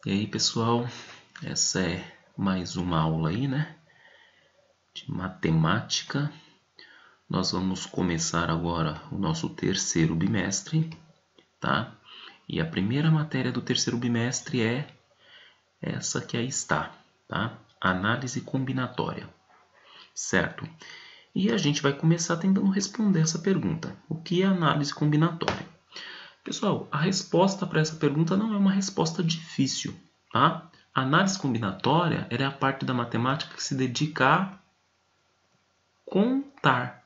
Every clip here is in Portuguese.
E aí, pessoal, essa é mais uma aula aí, né, de matemática. Nós vamos começar agora o nosso terceiro bimestre, tá? E a primeira matéria do terceiro bimestre é essa que aí está, tá? Análise combinatória, certo? E a gente vai começar tentando responder essa pergunta. O que é análise combinatória? Pessoal, a resposta para essa pergunta não é uma resposta difícil, tá? A análise combinatória é a parte da matemática que se dedica a contar,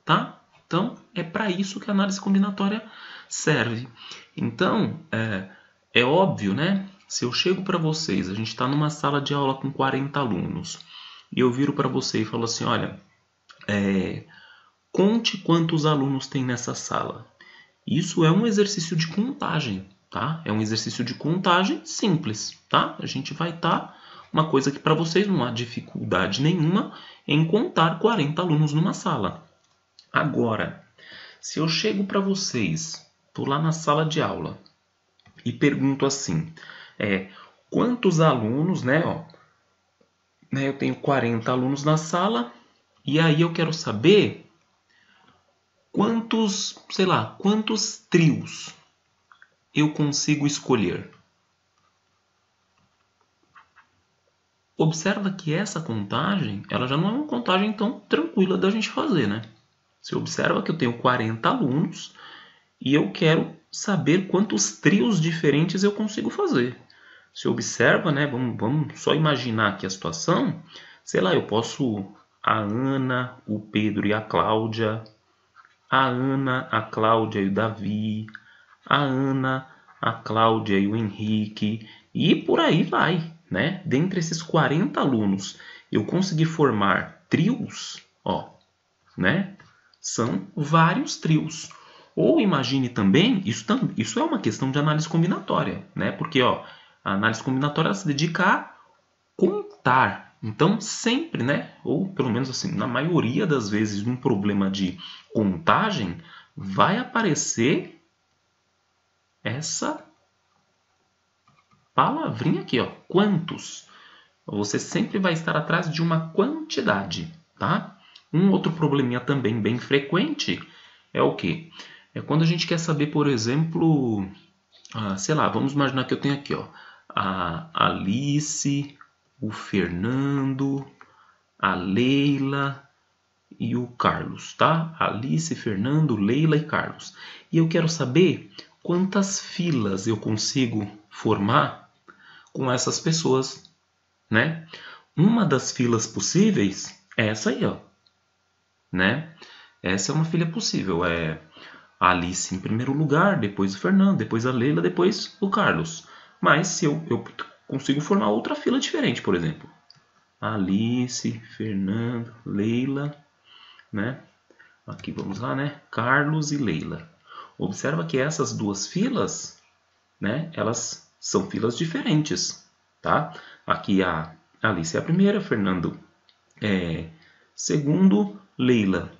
tá? Então, é para isso que a análise combinatória serve. Então, é óbvio, né? Se eu chego para vocês, a gente está numa sala de aula com 40 alunos, e eu viro para você e falo assim, olha, conte quantos alunos tem nessa sala. Isso é um exercício de contagem, tá? É um exercício de contagem simples, tá? A gente vai estar uma coisa que para vocês não há dificuldade nenhuma em contar 40 alunos numa sala. Agora, se eu chego para vocês, estou lá na sala de aula e pergunto assim, quantos alunos, né? Eu tenho 40 alunos na sala e aí eu quero saber quantos, sei lá, quantos trios eu consigo escolher. Observa que essa contagem, ela já não é uma contagem tão tranquila da gente fazer, né? Você observa que eu tenho 40 alunos e eu quero saber quantos trios diferentes eu consigo fazer. Você observa, né? Vamos só imaginar aqui a situação. Sei lá, eu posso a Ana, o Pedro e a Cláudia, a Ana, a Cláudia e o Davi, a Ana, a Cláudia e o Henrique, e por aí vai, né? Dentre esses 40 alunos, eu consegui formar trios, ó, né? São vários trios. Ou imagine também, isso é uma questão de análise combinatória, né? Porque, ó, a análise combinatória se dedica a contar. Então, sempre, né? Ou pelo menos assim, na maioria das vezes, num problema de contagem, vai aparecer essa palavrinha aqui, ó, quantos. Você sempre vai estar atrás de uma quantidade, tá? Um outro probleminha também bem frequente é o quê? É quando a gente quer saber, por exemplo, sei lá, vamos imaginar que eu tenho aqui, ó, a Alice, o Fernando, a Leila e o Carlos, tá? Alice, Fernando, Leila e Carlos. E eu quero saber quantas filas eu consigo formar com essas pessoas, né? Uma das filas possíveis é essa aí, ó, né? Essa é uma filha possível, é a Alice em primeiro lugar, depois o Fernando, depois a Leila, depois o Carlos. Mas se eu consigo formar outra fila diferente, por exemplo, Alice, Fernando, Leila, né? Aqui vamos lá, né? Carlos e Leila. Observa que essas duas filas, né? Elas são filas diferentes, tá? Aqui a Alice é a primeira, Fernando é segundo, Leila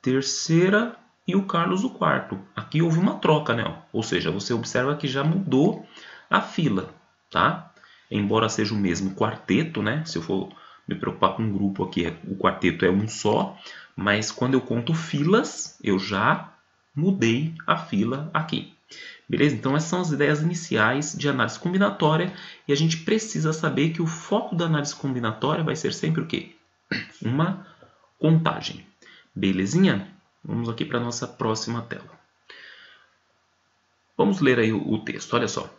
terceira e o Carlos o quarto. Aqui houve uma troca, né? Ou seja, você observa que já mudou a fila, tá? Embora seja o mesmo quarteto, né? Se eu for me preocupar com um grupo aqui, o quarteto é um só, mas quando eu conto filas, eu já mudei a fila aqui. Beleza? Então essas são as ideias iniciais de análise combinatória e a gente precisa saber que o foco da análise combinatória vai ser sempre o quê? Uma contagem. Belezinha? Vamos aqui para a nossa próxima tela. Vamos ler aí o texto, olha só.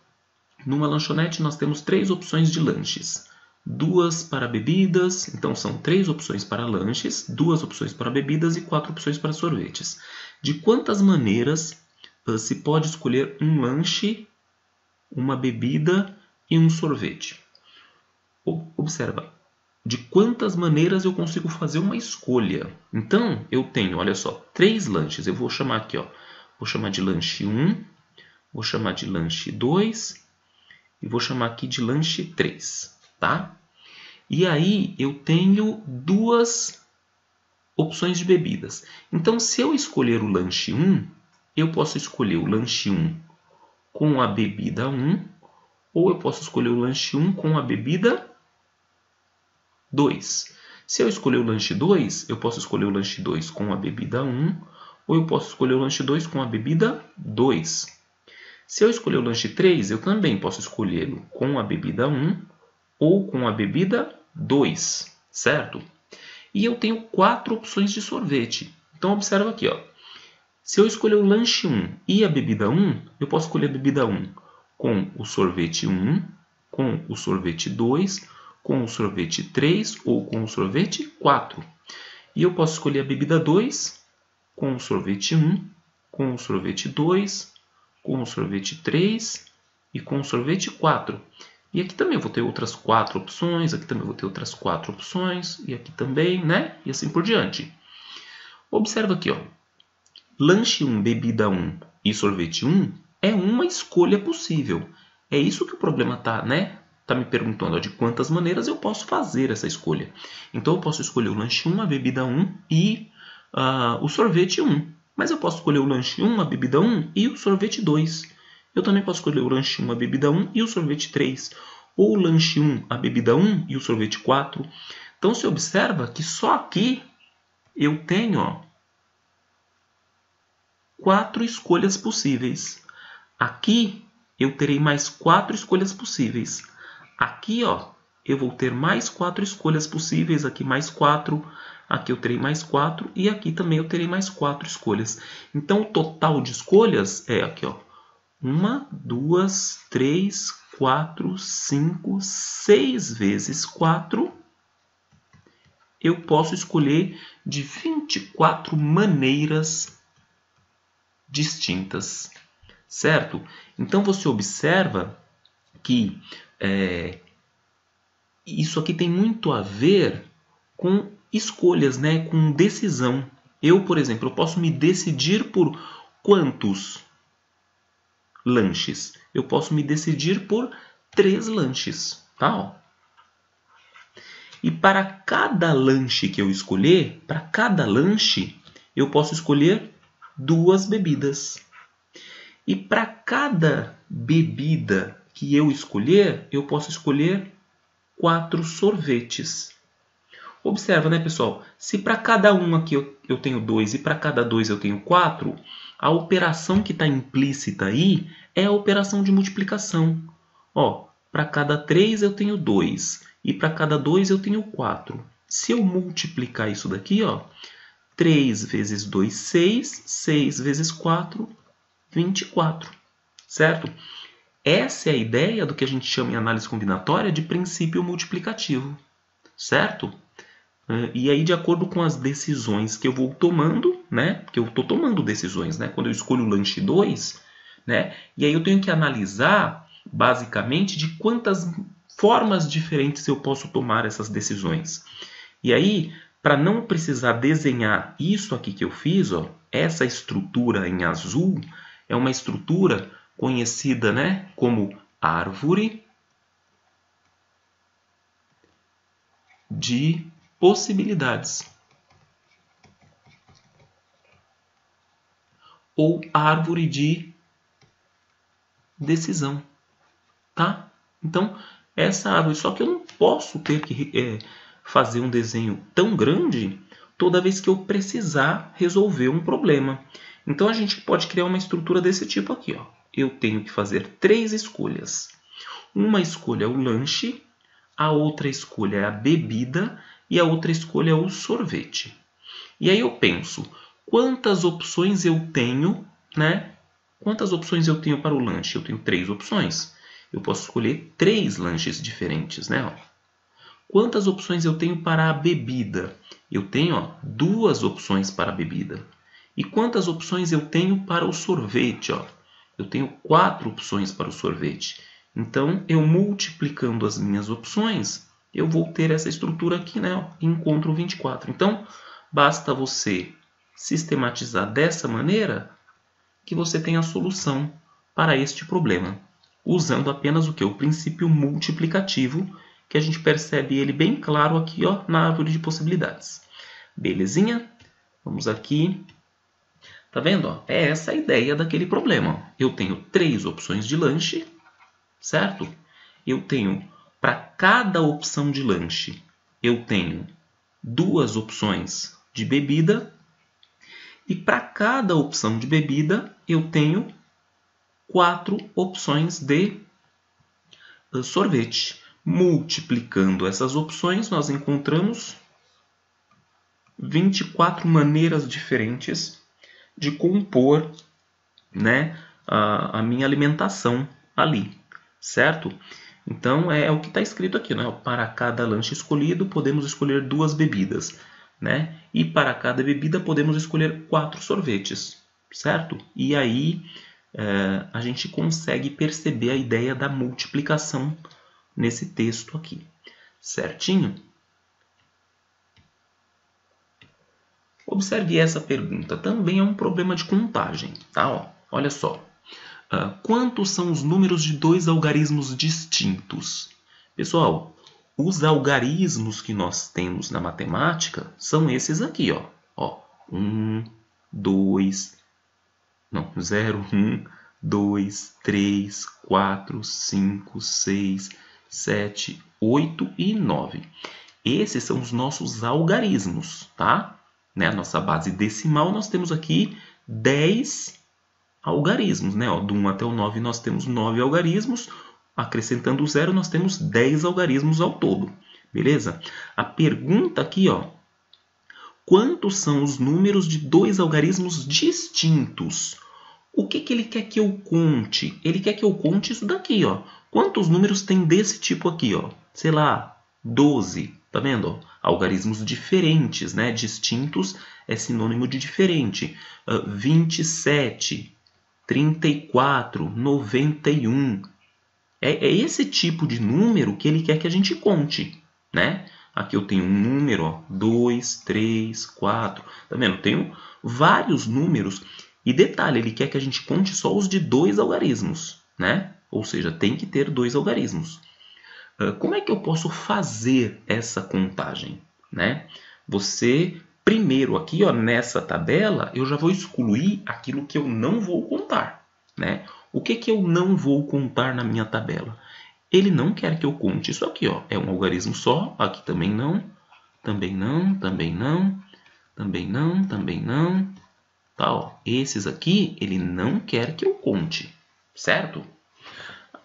Numa lanchonete nós temos 3 opções de lanches. 2 para bebidas, então são 3 opções para lanches, 2 opções para bebidas e 4 opções para sorvetes. De quantas maneiras se pode escolher um lanche, uma bebida e um sorvete? Observa, de quantas maneiras eu consigo fazer uma escolha. Então, eu tenho, olha só, 3 lanches. Eu vou chamar aqui, ó. Vou chamar de lanche 1, vou chamar de lanche 2 e vou chamar aqui de lanche 3, tá? E aí eu tenho 2 opções de bebidas. Então, se eu escolher o lanche 1, eu posso escolher o lanche 1 com a bebida 1 ou eu posso escolher o lanche 1 com a bebida 2. Se eu escolher o lanche 2, eu posso escolher o lanche 2 com a bebida 1, ou eu posso escolher o lanche 2 com a bebida 2. Se eu escolher o lanche 3, eu também posso escolhê-lo com a bebida 1 ou com a bebida 2, certo? E eu tenho 4 opções de sorvete. Então, observa aqui, ó. Se eu escolher o lanche 1 e a bebida 1, eu posso escolher a bebida 1 com o sorvete 1, com o sorvete 2, com o sorvete 3 ou com o sorvete 4. E eu posso escolher a bebida 2 com o sorvete 1, com o sorvete 2, com o sorvete 3 e com o sorvete 4. E aqui também eu vou ter outras 4 opções, aqui também eu vou ter outras 4 opções, e aqui também, né? E assim por diante. Observa aqui, ó. Lanche 1, bebida 1 e sorvete 1 é uma escolha possível. É isso que o problema está, né? Tá me perguntando, ó, de quantas maneiras eu posso fazer essa escolha. Então eu posso escolher o lanche 1, a bebida 1 e o sorvete 1. Mas eu posso escolher o lanche 1, a bebida 1 e o sorvete 2. Eu também posso escolher o lanche 1, a bebida 1 e o sorvete 3. Ou o lanche 1, a bebida 1 e o sorvete 4. Então você observa que só aqui eu tenho, ó, 4 escolhas possíveis. Aqui eu terei mais 4 escolhas possíveis. Aqui, ó, eu vou ter mais 4 escolhas possíveis. Aqui mais 4. Aqui eu terei mais 4. E aqui também eu terei mais 4 escolhas. Então o total de escolhas é aqui, ó. 1, 2, 3, 4, 5, 6 vezes 4. Eu posso escolher de 24 maneiras distintas, certo? Então você observa que isso aqui tem muito a ver com escolhas, né? Com decisão. Eu, por exemplo, eu posso me decidir por quantos lanches? Eu posso me decidir por 3 lanches, tá? Ó. E para cada lanche que eu escolher, para cada lanche, eu posso escolher 2 bebidas. E para cada bebida que eu escolher, eu posso escolher 4 sorvetes. Observa, né, pessoal? Se para cada um aqui eu tenho 2 e para cada 2 eu tenho 4, a operação que está implícita aí é a operação de multiplicação. Ó, para cada 3 eu tenho 2 e para cada 2 eu tenho 4. Se eu multiplicar isso daqui, ó, 3 vezes 2, 6. 6 vezes 4, 24. Certo? Essa é a ideia do que a gente chama em análise combinatória de princípio multiplicativo. Certo? E aí, de acordo com as decisões que eu vou tomando, né? Que eu estou tomando decisões, né? Quando eu escolho o lanche 2, né? E aí eu tenho que analisar, basicamente, de quantas formas diferentes eu posso tomar essas decisões. E aí, para não precisar desenhar isso aqui que eu fiz, ó, essa estrutura em azul é uma estrutura conhecida, né, como árvore de possibilidades ou árvore de decisão, tá? Então, essa árvore, só que eu não posso ter que fazer um desenho tão grande toda vez que eu precisar resolver um problema. Então, a gente pode criar uma estrutura desse tipo aqui, ó. Eu tenho que fazer 3 escolhas. Uma escolha é o lanche, a outra escolha é a bebida e a outra escolha é o sorvete. E aí eu penso, quantas opções eu tenho, né? Quantas opções eu tenho para o lanche? Eu tenho 3 opções. Eu posso escolher 3 lanches diferentes, né? Quantas opções eu tenho para a bebida? Eu tenho, ó, 2 opções para a bebida. E quantas opções eu tenho para o sorvete? Ó? Eu tenho 4 opções para o sorvete. Então, eu multiplicando as minhas opções, eu vou ter essa estrutura aqui, né? Ó, encontro 24. Então, basta você sistematizar dessa maneira que você tem a solução para este problema, usando apenas o que? O princípio multiplicativo, que a gente percebe ele bem claro aqui, ó, na árvore de possibilidades. Belezinha? Vamos aqui. Tá vendo? Ó? É essa a ideia daquele problema. Eu tenho 3 opções de lanche certo? Eu tenho, para cada opção de lanche, eu tenho 2 opções de bebida. E para cada opção de bebida, eu tenho 4 opções de sorvete. Multiplicando essas opções, nós encontramos 24 maneiras diferentes de compor, né, a minha alimentação ali, certo? Então, é o que está escrito aqui, né? Para cada lanche escolhido, podemos escolher 2 bebidas, né? E para cada bebida, podemos escolher 4 sorvetes, certo? E aí, a gente consegue perceber a ideia da multiplicação nesse texto aqui, certinho? Observe essa pergunta, também é um problema de contagem, tá? Ó, olha só. Quantos são os números de 2 algarismos distintos? Pessoal, os algarismos que nós temos na matemática são esses aqui, ó. 1, 2, não, 0, 1, 2, 3, 4, 5, 6, 7, 8 e 9. Esses são os nossos algarismos, tá? Né? A nossa base decimal, nós temos aqui 10 algarismos, né? Do 1 até o 9 nós temos 9 algarismos, acrescentando o 0 nós temos 10 algarismos ao todo, beleza? A pergunta aqui, ó, quantos são os números de 2 algarismos distintos? O que ele quer que eu conte? Ele quer que eu conte isso daqui, ó. Quantos números tem desse tipo aqui, ó? Sei lá, 12, tá vendo? Ó? Algarismos diferentes, né? Distintos é sinônimo de diferente. 27, 34, 91. É esse tipo de número que ele quer que a gente conte, né? Aqui eu tenho um número, ó, 2, 3, 4. Tá vendo? Eu tenho vários números. E detalhe, ele quer que a gente conte só os de 2 algarismos, né? Ou seja, tem que ter 2 algarismos. Como é que eu posso fazer essa contagem, né? Você, primeiro aqui, ó, nessa tabela, eu já vou excluir aquilo que eu não vou contar, né? O que eu não vou contar na minha tabela? Ele não quer que eu conte isso aqui, ó. É um algarismo só, aqui também não, também não, também não, também não, também não. Tá, ó. Esses aqui, ele não quer que eu conte, certo?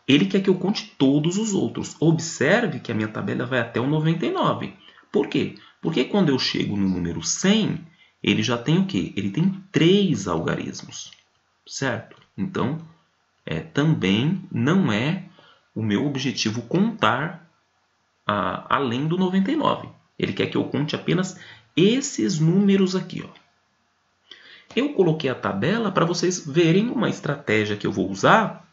Ele quer que eu conte todos os outros. Observe que a minha tabela vai até o 99. Por quê? Porque quando eu chego no número 100, ele já tem o quê? Ele tem 3 algarismos, certo? Então, também não é o meu objetivo contar além do 99. Ele quer que eu conte apenas esses números aqui, ó. Eu coloquei a tabela para vocês verem uma estratégia que eu vou usar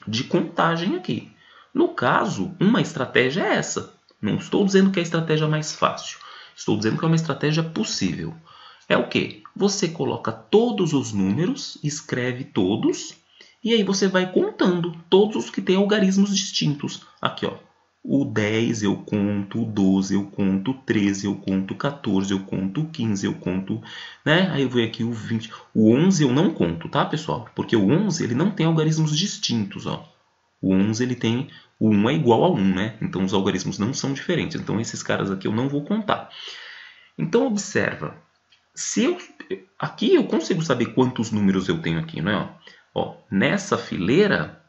de contagem aqui. No caso, uma estratégia é essa. Não estou dizendo que é a estratégia mais fácil. Estou dizendo que é uma estratégia possível. É o quê? Você coloca todos os números, escreve todos, e aí você vai contando todos os que têm algarismos distintos. Aqui, ó. O 10 eu conto, o 12 eu conto, o 13 eu conto, o 14 eu conto, o 15 eu conto, né? Aí eu venho aqui o 20. O 11 eu não conto, tá, pessoal? Porque o 11 ele não tem algarismos distintos, ó. O 11 ele tem, o 1 é igual a 1, né? Então os algarismos não são diferentes. Então esses caras aqui eu não vou contar. Então observa. Aqui eu consigo saber quantos números eu tenho aqui, né? Ó, nessa fileira,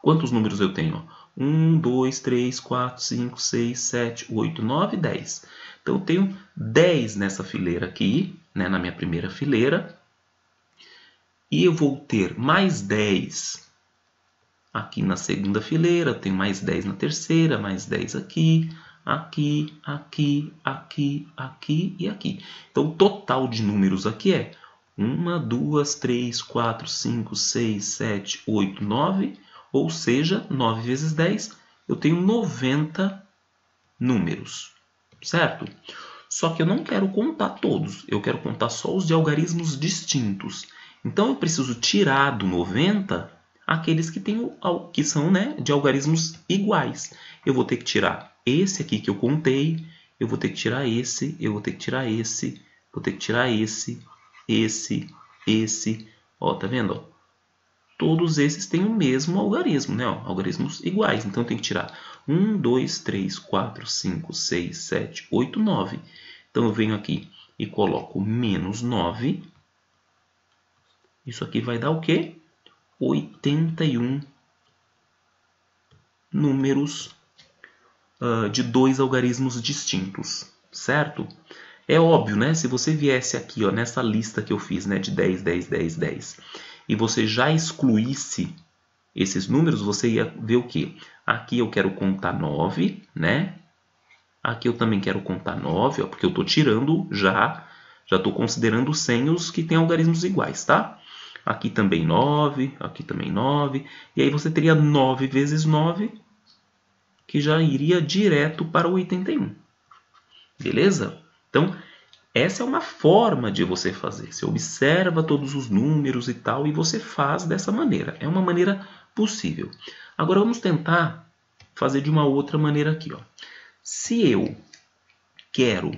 quantos números eu tenho? 1, 2, 3, 4, 5, 6, 7, 8, 9, 10. Então eu tenho 10 nessa fileira aqui, né, na minha primeira fileira. E eu vou ter mais 10 aqui na segunda fileira, eu tenho mais 10 na terceira, mais 10 aqui, aqui, aqui, aqui, aqui e aqui. Então o total de números aqui é 1, 2, 3, 4, 5, 6, 7, 8, 9, ou seja, 9 vezes 10, eu tenho 90 números, certo? Só que eu não quero contar todos, eu quero contar só os de algarismos distintos. Então eu preciso tirar do 90 aqueles que são, né, de algarismos iguais. Eu vou ter que tirar esse aqui que eu contei, eu vou ter que tirar esse, eu vou ter que tirar esse, vou ter que tirar esse. Ó, tá vendo? Ó? todos esses têm o mesmo algarismo, né? Ó, algarismos iguais. Então, eu tenho que tirar 1, 2, 3, 4, 5, 6, 7, 8, 9. Então, eu venho aqui e coloco menos 9. Isso aqui vai dar o quê? 81 números de dois algarismos distintos, certo? É óbvio, né? Se você viesse aqui, ó, nessa lista que eu fiz, né, de 10, 10, 10, 10, e você já excluísse esses números, você ia ver o quê? Aqui eu quero contar 9, né? Aqui eu também quero contar 9, ó, porque eu estou tirando já estou considerando 100 os que têm algarismos iguais, tá? Aqui também 9, aqui também 9, e aí você teria 9 vezes 9, que já iria direto para o 81. Beleza? Então, essa é uma forma de você fazer. Você observa todos os números e tal, e você faz dessa maneira. É uma maneira possível. Agora, vamos tentar fazer de uma outra maneira aqui, ó. Se eu quero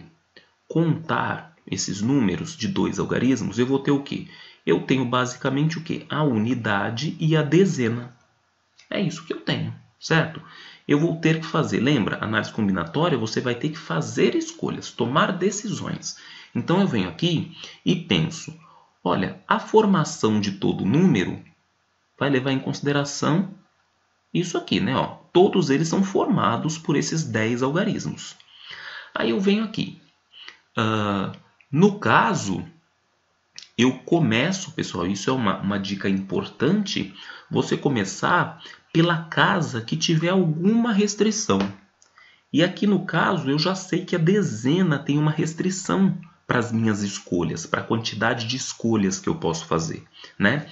contar esses números de dois algarismos, eu vou ter o quê? Eu tenho basicamente o quê? A unidade e a dezena. É isso que eu tenho, certo? Eu vou ter que fazer, lembra? Análise combinatória, você vai ter que fazer escolhas, tomar decisões. Então eu venho aqui e penso, olha, a formação de todo número vai levar em consideração isso aqui, né? Ó, todos eles são formados por esses 10 algarismos. Aí eu venho aqui. No caso, eu começo, pessoal, isso é uma dica importante, você começar pela casa que tiver alguma restrição. E aqui no caso, eu já sei que a dezena tem uma restrição para as minhas escolhas, para a quantidade de escolhas que eu posso fazer, né?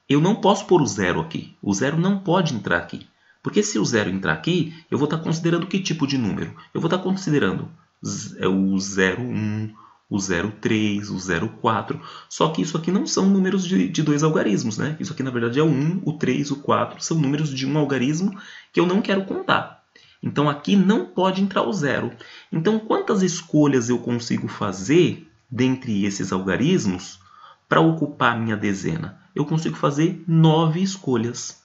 Eu não posso pôr o zero aqui. O zero não pode entrar aqui. Porque se o zero entrar aqui, eu vou estar considerando que tipo de número? Eu vou estar considerando o 01, o 03, o 04. Só que isso aqui não são números de dois algarismos, né? Isso aqui, na verdade, é o 1, o 3, o 4. São números de um algarismo que eu não quero contar. Então, aqui não pode entrar o zero. Então, quantas escolhas eu consigo fazer dentre esses algarismos para ocupar a minha dezena? Eu consigo fazer 9 escolhas,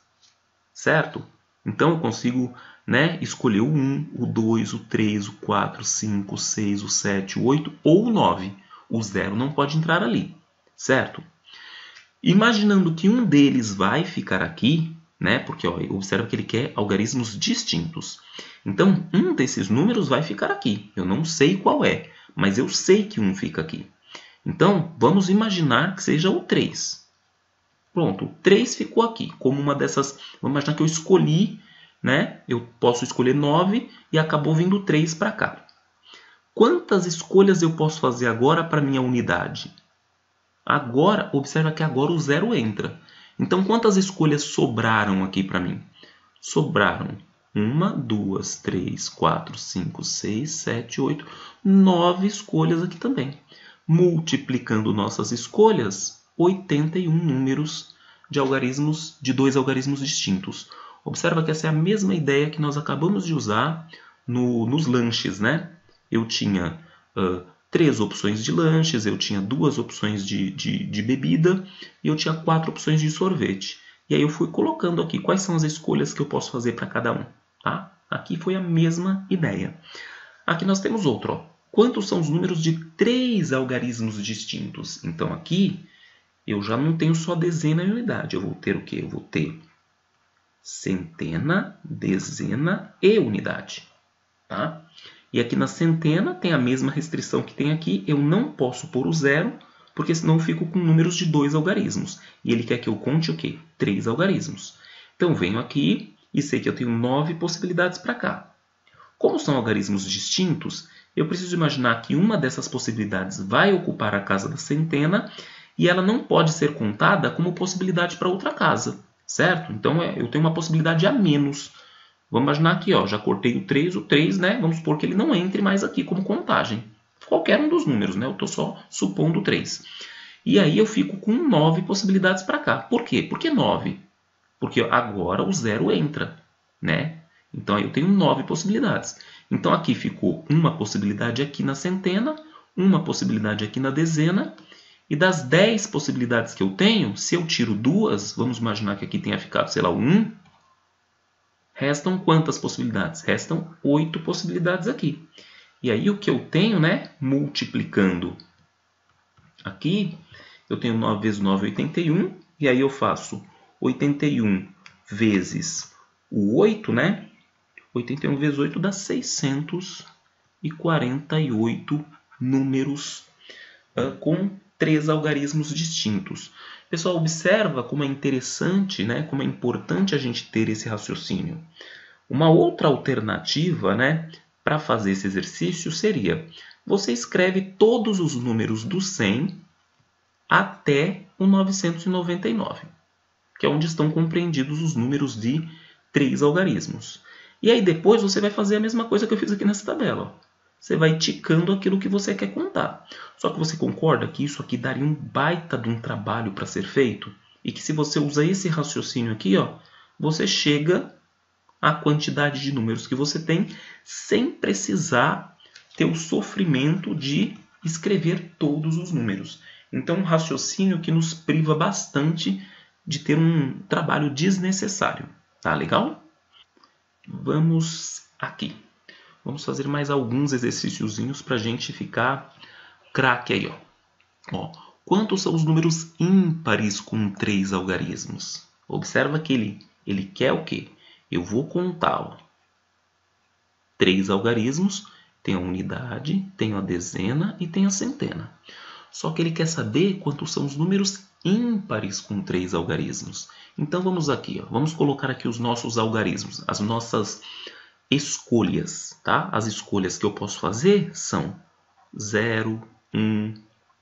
certo? Então, eu consigo, né, escolher o 1, o 2, o 3, o 4, o 5, o 6, o 7, o 8 ou o 9. O 0 não pode entrar ali, certo? Imaginando que um deles vai ficar aqui, né, porque ó, observa que ele quer algarismos distintos. Então, um desses números vai ficar aqui. Eu não sei qual é, mas eu sei que um fica aqui. Então, vamos imaginar que seja o 3. Pronto, o 3 ficou aqui, como uma dessas... Vamos imaginar que eu escolhi, né? Eu posso escolher 9 e acabou vindo 3 para cá. Quantas escolhas eu posso fazer agora para minha unidade? Agora, observa que agora o 0 entra. Então, quantas escolhas sobraram aqui para mim? Sobraram 1, 2, 3, 4, 5, 6, 7, 8, 9 escolhas aqui também. Multiplicando nossas escolhas, 81 números de algarismos, de dois algarismos distintos. Observa que essa é a mesma ideia que nós acabamos de usar nos lanches, né? Eu tinha 3 opções de lanches, eu tinha 2 opções de bebida e eu tinha 4 opções de sorvete. E aí eu fui colocando aqui quais são as escolhas que eu posso fazer para cada um. Tá? Aqui foi a mesma ideia. Aqui nós temos outro. Ó. Quantos são os números de 3 algarismos distintos? Então aqui eu já não tenho só dezena e unidade. Eu vou ter o quê? Eu vou ter centena, dezena e unidade. Tá? E aqui na centena tem a mesma restrição que tem aqui. Eu não posso pôr o zero, porque senão eu fico com números de 2 algarismos. E ele quer que eu conte o quê? 3 algarismos. Então eu venho aqui e sei que eu tenho 9 possibilidades para cá. Como são algarismos distintos, eu preciso imaginar que uma dessas possibilidades vai ocupar a casa da centena e ela não pode ser contada como possibilidade para outra casa, certo? Então eu tenho uma possibilidade a menos. Vamos imaginar aqui, ó, já cortei o 3, né? Vamos supor que ele não entre mais aqui como contagem. Qualquer um dos números, né? Eu estou só supondo 3. E aí eu fico com 9 possibilidades para cá. Por quê? Por que 9? Porque agora o 0 entra, né? Então aí eu tenho 9 possibilidades. Então aqui ficou uma possibilidade aqui na centena, uma possibilidade aqui na dezena E das 10 possibilidades que eu tenho, se eu tiro 2, vamos imaginar que aqui tenha ficado, sei lá, 1, restam quantas possibilidades? Restam 8 possibilidades aqui. E aí o que eu tenho, né, multiplicando aqui, eu tenho 9 vezes 9, 81, e aí eu faço 81 vezes o 8, né? 81 vezes 8 dá 648 números com 3 algarismos distintos. Pessoal, observa como é interessante, né? Como é importante a gente ter esse raciocínio. Uma outra alternativa, né, para fazer esse exercício seria: você escreve todos os números do 100 até o 999, que é onde estão compreendidos os números de 3 algarismos. E aí depois você vai fazer a mesma coisa que eu fiz aqui nessa tabela. Você vai ticando aquilo que você quer contar. Só que você concorda que isso aqui daria um baita de um trabalho para ser feito? E que se você usa esse raciocínio aqui, ó, você chega à quantidade de números que você tem sem precisar ter o sofrimento de escrever todos os números. Então, um raciocínio que nos priva bastante de ter um trabalho desnecessário. Tá legal? Vamos aqui. Vamos fazer mais alguns exercíciozinhos para a gente ficar craque aí. Ó, quantos são os números ímpares com 3 algarismos? Observa que ele quer o quê? Eu vou contar 3 algarismos, tem a unidade, tem a dezena e tem a centena. Só que ele quer saber quantos são os números ímpares com 3 algarismos. Então vamos aqui, ó, vamos colocar aqui os nossos algarismos, as nossas escolhas, tá? As escolhas que eu posso fazer são 0, 1,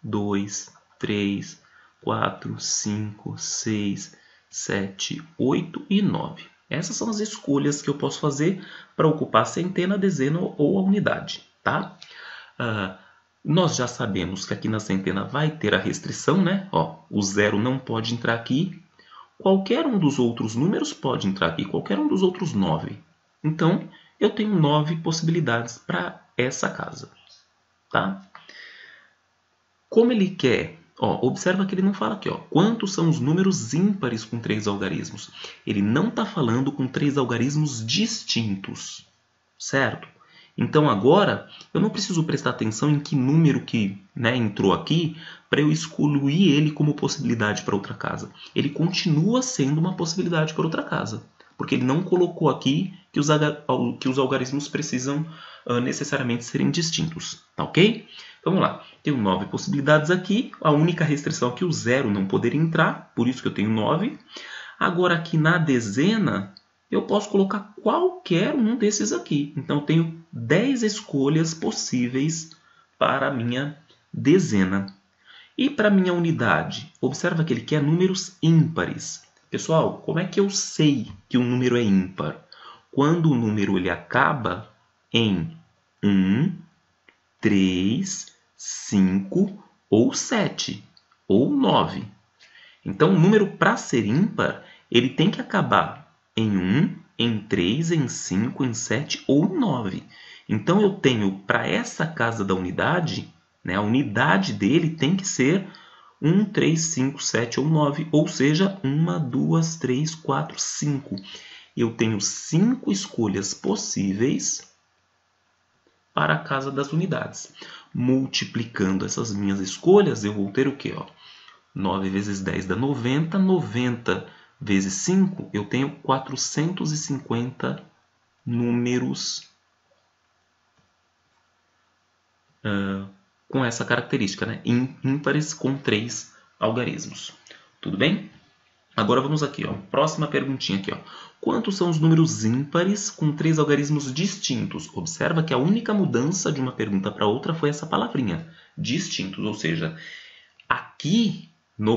2, 3, 4, 5, 6, 7, 8 e 9. Essas são as escolhas que eu posso fazer para ocupar a centena, a dezena ou a unidade, tá? Nós já sabemos que aqui na centena vai ter a restrição, né? Ó, o 0 não pode entrar aqui. Qualquer um dos outros números pode entrar aqui, qualquer um dos outros 9. Então, eu tenho 9 possibilidades para essa casa, tá? Como ele quer, ó, observa que ele não fala aqui, ó, quantos são os números ímpares com 3 algarismos. Ele não está falando com 3 algarismos distintos, certo? Então agora eu não preciso prestar atenção em que número que, né, entrou aqui para eu excluir ele como possibilidade para outra casa. Ele continua sendo uma possibilidade para outra casa, porque ele não colocou aqui que os algarismos precisam necessariamente serem distintos, tá ok? Vamos lá, tenho 9 possibilidades aqui, a única restrição é que o 0 não poderia entrar, por isso que eu tenho 9. Agora aqui na dezena, eu posso colocar qualquer um desses aqui. Então eu tenho 10 escolhas possíveis para a minha dezena. E para a minha unidade, observa que ele quer números ímpares. Pessoal, como é que eu sei que um número é ímpar? Quando o número ele acaba em 1, 3, 5 ou 7 ou 9. Então, o número para ser ímpar, ele tem que acabar em 1, em 3, em 5, em 7 ou em 9. Então, eu tenho para essa casa da unidade, né, a unidade dele tem que ser 1, 3, 5, 7 ou 9, ou seja, 1, 2, 3, 4, 5. Eu tenho 5 escolhas possíveis para a casa das unidades. Multiplicando essas minhas escolhas, eu vou ter o quê? 9 vezes 10 dá 90. 90 vezes 5, eu tenho 450 números com essa característica, né? Ímpares com 3 algarismos. Tudo bem? Agora vamos aqui, ó. Próxima perguntinha aqui, ó. Quantos são os números ímpares com 3 algarismos distintos? Observa que a única mudança de uma pergunta para outra foi essa palavrinha, distintos. Ou seja, aqui na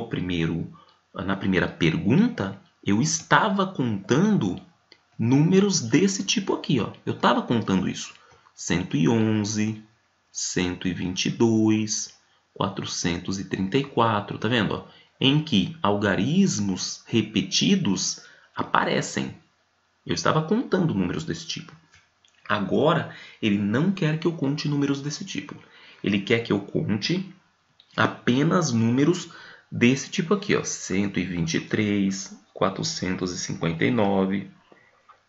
primeira pergunta, eu estava contando números desse tipo aqui, ó. Eu estava contando isso. 111, 122, 434, tá vendo, ó? Em que algarismos repetidos aparecem. Eu estava contando números desse tipo. Agora, ele não quer que eu conte números desse tipo. Ele quer que eu conte apenas números desse tipo aqui, ó, 123, 459,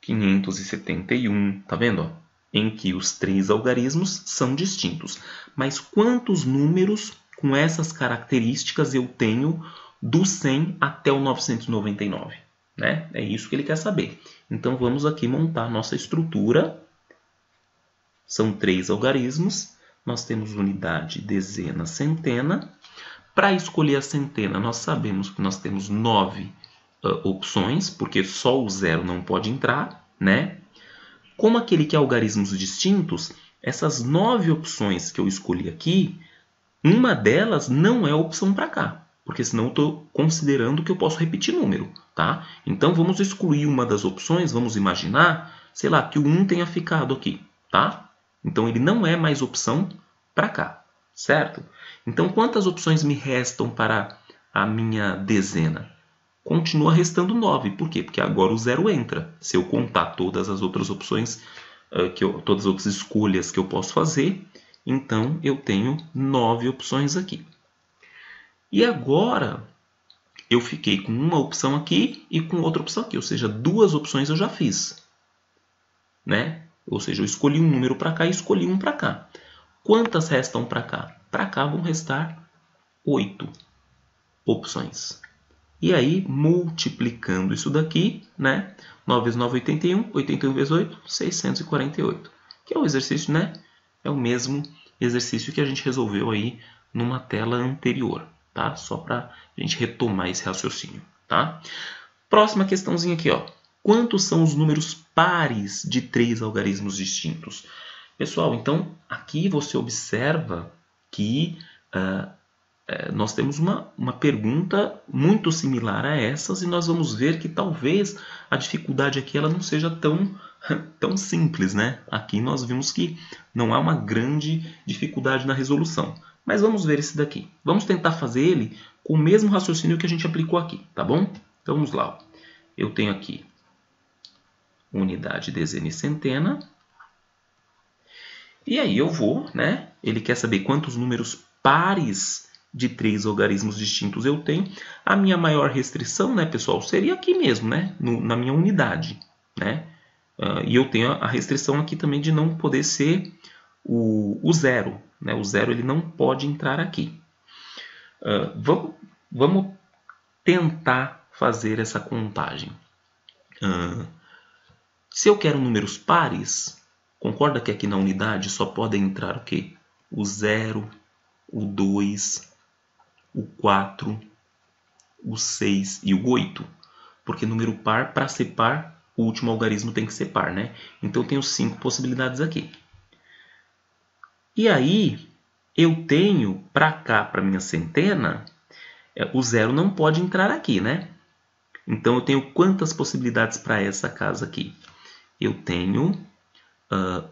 571, tá vendo? Ó? Em que os 3 algarismos são distintos. Mas quantos números com essas características eu tenho do 100 até o 999? Né? É isso que ele quer saber. Então vamos aqui montar nossa estrutura. São 3 algarismos. Nós temos unidade, dezena, centena. Para escolher a centena, nós sabemos que nós temos 9 opções, porque só o 0 não pode entrar, né? Como aquele que é algarismos distintos, essas 9 opções que eu escolhi aqui, uma delas não é opção para cá, porque senão eu estou considerando que eu posso repetir número, tá? Então vamos excluir uma das opções, vamos imaginar, sei lá, que o 1 tenha ficado aqui, tá? Então ele não é mais opção para cá, certo? Então quantas opções me restam para a minha dezena? Continua restando 9. Por quê? Porque agora o 0 entra. Se eu contar todas as outras opções, todas as outras escolhas que eu posso fazer, então eu tenho 9 opções aqui. E agora eu fiquei com uma opção aqui e com outra opção aqui. Ou seja, 2 opções eu já fiz. Né? Ou seja, eu escolhi um número para cá e escolhi um para cá. Quantas restam para cá? Para cá vão restar 8 opções. E aí, multiplicando isso daqui, né? 9 vezes 9, 81. 81 vezes 8, 648. Que é o exercício, né? É o mesmo exercício que a gente resolveu aí numa tela anterior, tá? Só para a gente retomar esse raciocínio, tá? Próxima questãozinha aqui, ó. Quantos são os números pares de 3 algarismos distintos? Pessoal, então, aqui você observa que nós temos uma pergunta muito similar a essas e nós vamos ver que talvez a dificuldade aqui ela não seja tão simples, né? Aqui nós vimos que não há uma grande dificuldade na resolução. Mas vamos ver esse daqui. Vamos tentar fazer ele com o mesmo raciocínio que a gente aplicou aqui, tá bom? Então vamos lá. Ó. Eu tenho aqui unidade, dezena e centena. E aí eu vou, né? Ele quer saber quantos números pares de 3 algarismos distintos eu tenho. A minha maior restrição, né, pessoal, seria aqui mesmo, né? Na minha unidade, né? E eu tenho a restrição aqui também de não poder ser o zero, né? O zero ele não pode entrar aqui. Vamos tentar fazer essa contagem. Se eu quero números pares, concorda que aqui na unidade só podem entrar o quê? O 0, o 2, o 4, o 6 e o 8. Porque número par, para ser par, o último algarismo tem que ser par, né? Então eu tenho 5 possibilidades aqui. E aí, eu tenho para cá, para minha centena, o 0 não pode entrar aqui, né? Então eu tenho quantas possibilidades para essa casa aqui? Eu tenho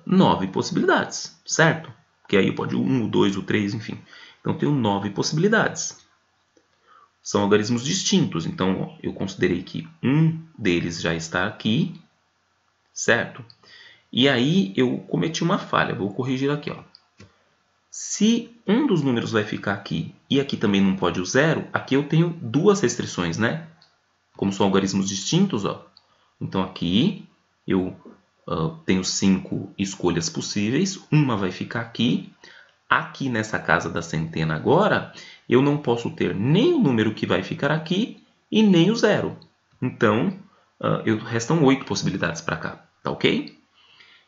9 possibilidades, certo? Porque aí pode o 1, o 2, o 3, enfim. Então eu tenho 9 possibilidades. São algarismos distintos, então eu considerei que um deles já está aqui, certo? E aí eu cometi uma falha, vou corrigir aqui. Ó. Se um dos números vai ficar aqui e aqui também não pode o 0, aqui eu tenho 2 restrições, né? Como são algarismos distintos, ó. Então aqui eu tenho 5 escolhas possíveis, uma vai ficar aqui. Aqui nessa casa da centena agora, eu não posso ter nem o número que vai ficar aqui e nem o 0. Então, restam 8 possibilidades para cá, tá ok?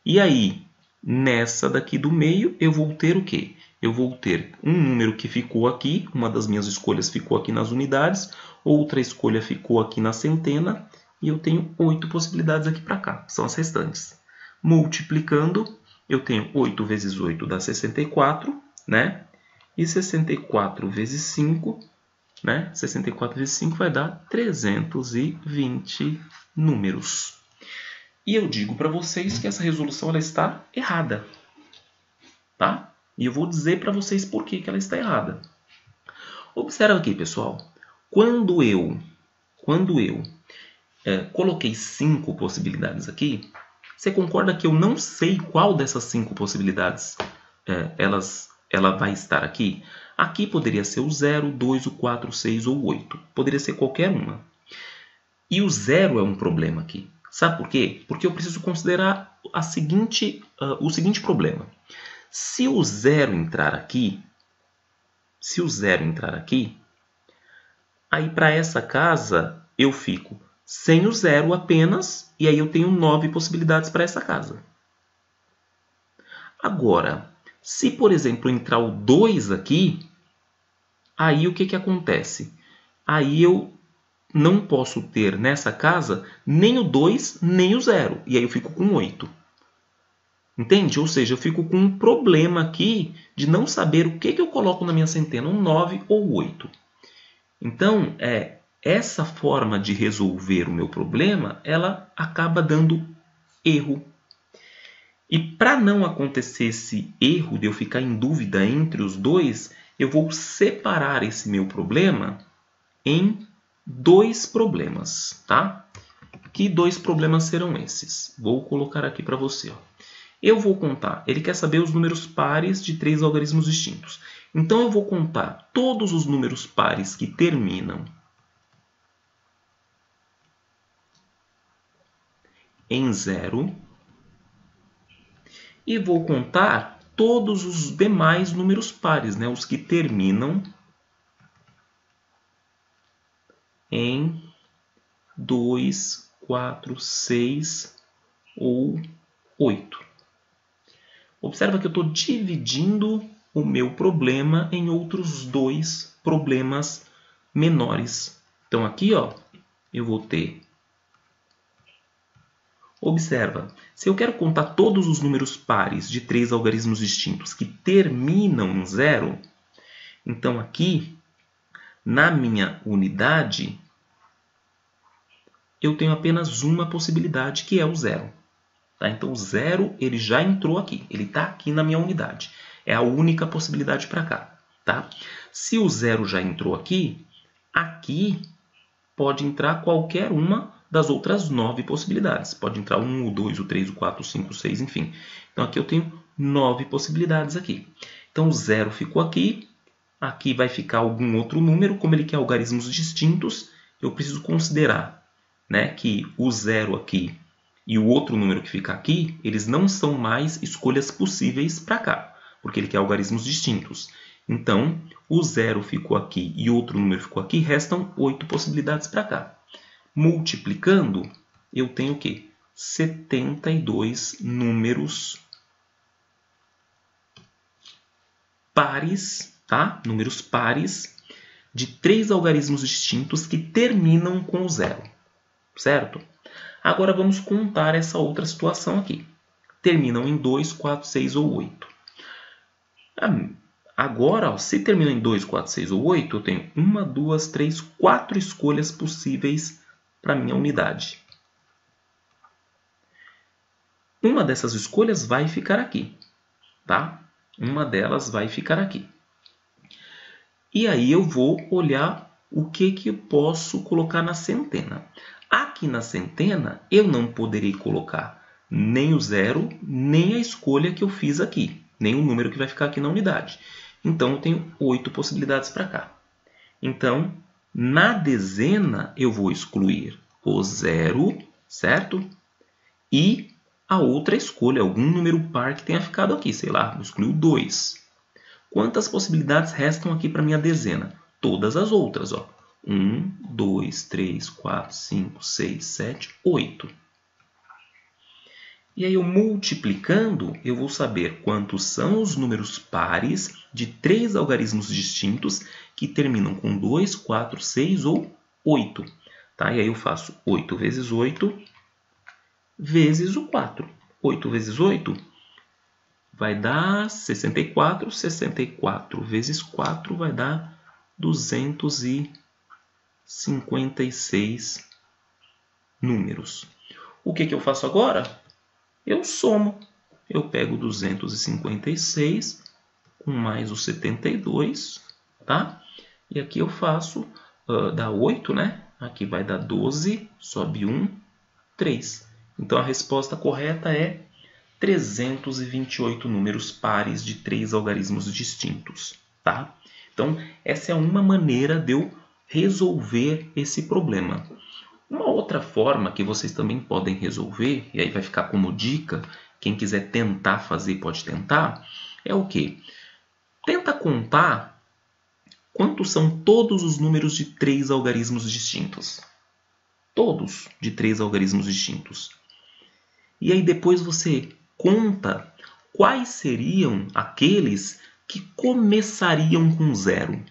E aí, nessa daqui do meio, eu vou ter o quê? Eu vou ter um número que ficou aqui, uma das minhas escolhas ficou aqui nas unidades, outra escolha ficou aqui na centena, e eu tenho 8 possibilidades aqui para cá, são as restantes. Multiplicando, eu tenho 8 vezes 8 dá 64, né? E 64 vezes 5, né? 64 vezes 5 vai dar 320 números. E eu digo para vocês que essa resolução ela está errada, tá? E eu vou dizer para vocês por que ela está errada. Observa aqui, pessoal. Quando eu coloquei 5 possibilidades aqui, você concorda que eu não sei qual dessas 5 possibilidades ela vai estar aqui? Aqui poderia ser o 0, 2, o 4, o 6 ou o 8. Poderia ser qualquer uma. E o 0 é um problema aqui. Sabe por quê? Porque eu preciso considerar o seguinte problema. Se o 0 entrar aqui, aí para essa casa eu fico sem o 0 apenas, e aí eu tenho 9 possibilidades para essa casa. Agora, se por exemplo entrar o 2 aqui, aí o que acontece? Aí eu não posso ter nessa casa nem o 2, nem o 0. E aí eu fico com 8. Entende? Ou seja, eu fico com um problema aqui de não saber o que eu coloco na minha centena, um 9 ou 8. Então, essa forma de resolver o meu problema, ela acaba dando erro. E para não acontecer esse erro de eu ficar em dúvida entre os dois, eu vou separar esse meu problema em 2 problemas, tá? Que 2 problemas serão esses? Vou colocar aqui para você. Ó. Eu vou contar, ele quer saber os números pares de 3 algarismos distintos. Então eu vou contar todos os números pares que terminam em 0 e vou contar todos os demais números pares, né? Os que terminam em 2, 4, 6 ou 8. Observa que eu estou dividindo o meu problema em outros 2 problemas menores. Então aqui, ó, eu vou ter... Observa, se eu quero contar todos os números pares de 3 algarismos distintos que terminam em 0, então aqui, na minha unidade, eu tenho apenas uma possibilidade, que é o 0. Tá? Então, o 0 ele já entrou aqui. Ele está aqui na minha unidade. É a única possibilidade para cá. Tá? Se o 0 já entrou aqui pode entrar qualquer uma das outras 9 possibilidades. Pode entrar 1, o 2, o 3, o 4, o 5, o 6, enfim. Então, aqui eu tenho 9 possibilidades aqui. Então, o 0 ficou aqui. Aqui vai ficar algum outro número. Como ele quer algarismos distintos, eu preciso considerar, né, que o 0 aqui e o outro número que fica aqui, eles não são mais escolhas possíveis para cá, porque ele quer algarismos distintos. Então, o 0 ficou aqui e outro número ficou aqui, restam 8 possibilidades para cá. Multiplicando, eu tenho o quê? 72 números pares, tá? Números pares de 3 algarismos distintos que terminam com o 0, certo? Agora vamos contar essa outra situação aqui. Terminam em 2, 4, 6 ou 8. Agora, ó, se termina em 2, 4, 6 ou 8, eu tenho 1, 2, 3, 4 escolhas possíveis para a minha unidade. Uma dessas escolhas vai ficar aqui, tá? Uma delas vai ficar aqui. E aí eu vou olhar o que eu posso colocar na centena. Aqui na centena, eu não poderei colocar nem o 0, nem a escolha que eu fiz aqui, nem o número que vai ficar aqui na unidade. Então, eu tenho 8 possibilidades para cá. Então, na dezena, eu vou excluir o 0, certo? E a outra escolha, algum número par que tenha ficado aqui, sei lá, vou excluir o 2. Quantas possibilidades restam aqui para minha dezena? Todas as outras, ó. 1, 2, 3, 4, 5, 6, 7, 8. E aí, eu multiplicando, eu vou saber quantos são os números pares de 3 algarismos distintos que terminam com 2, 4, 6 ou 8. Tá? E aí eu faço 8 vezes 8 vezes o 4. 8 vezes 8 vai dar 64. 64 vezes 4 vai dar 256 números. O que eu faço agora? Eu somo. Eu pego 256 com mais o 72, tá? E aqui eu faço, dá 8, né? Aqui vai dar 12, sobe 1, 3. Então a resposta correta é 328 números pares de 3 algarismos distintos, tá? Então, essa é uma maneira de eu resolver esse problema. Uma outra forma que vocês também podem resolver, e aí vai ficar como dica, quem quiser tentar fazer pode tentar, é o quê? Tenta contar quantos são todos os números de 3 algarismos distintos. Todos de 3 algarismos distintos. E aí depois você conta quais seriam aqueles que começariam com 0.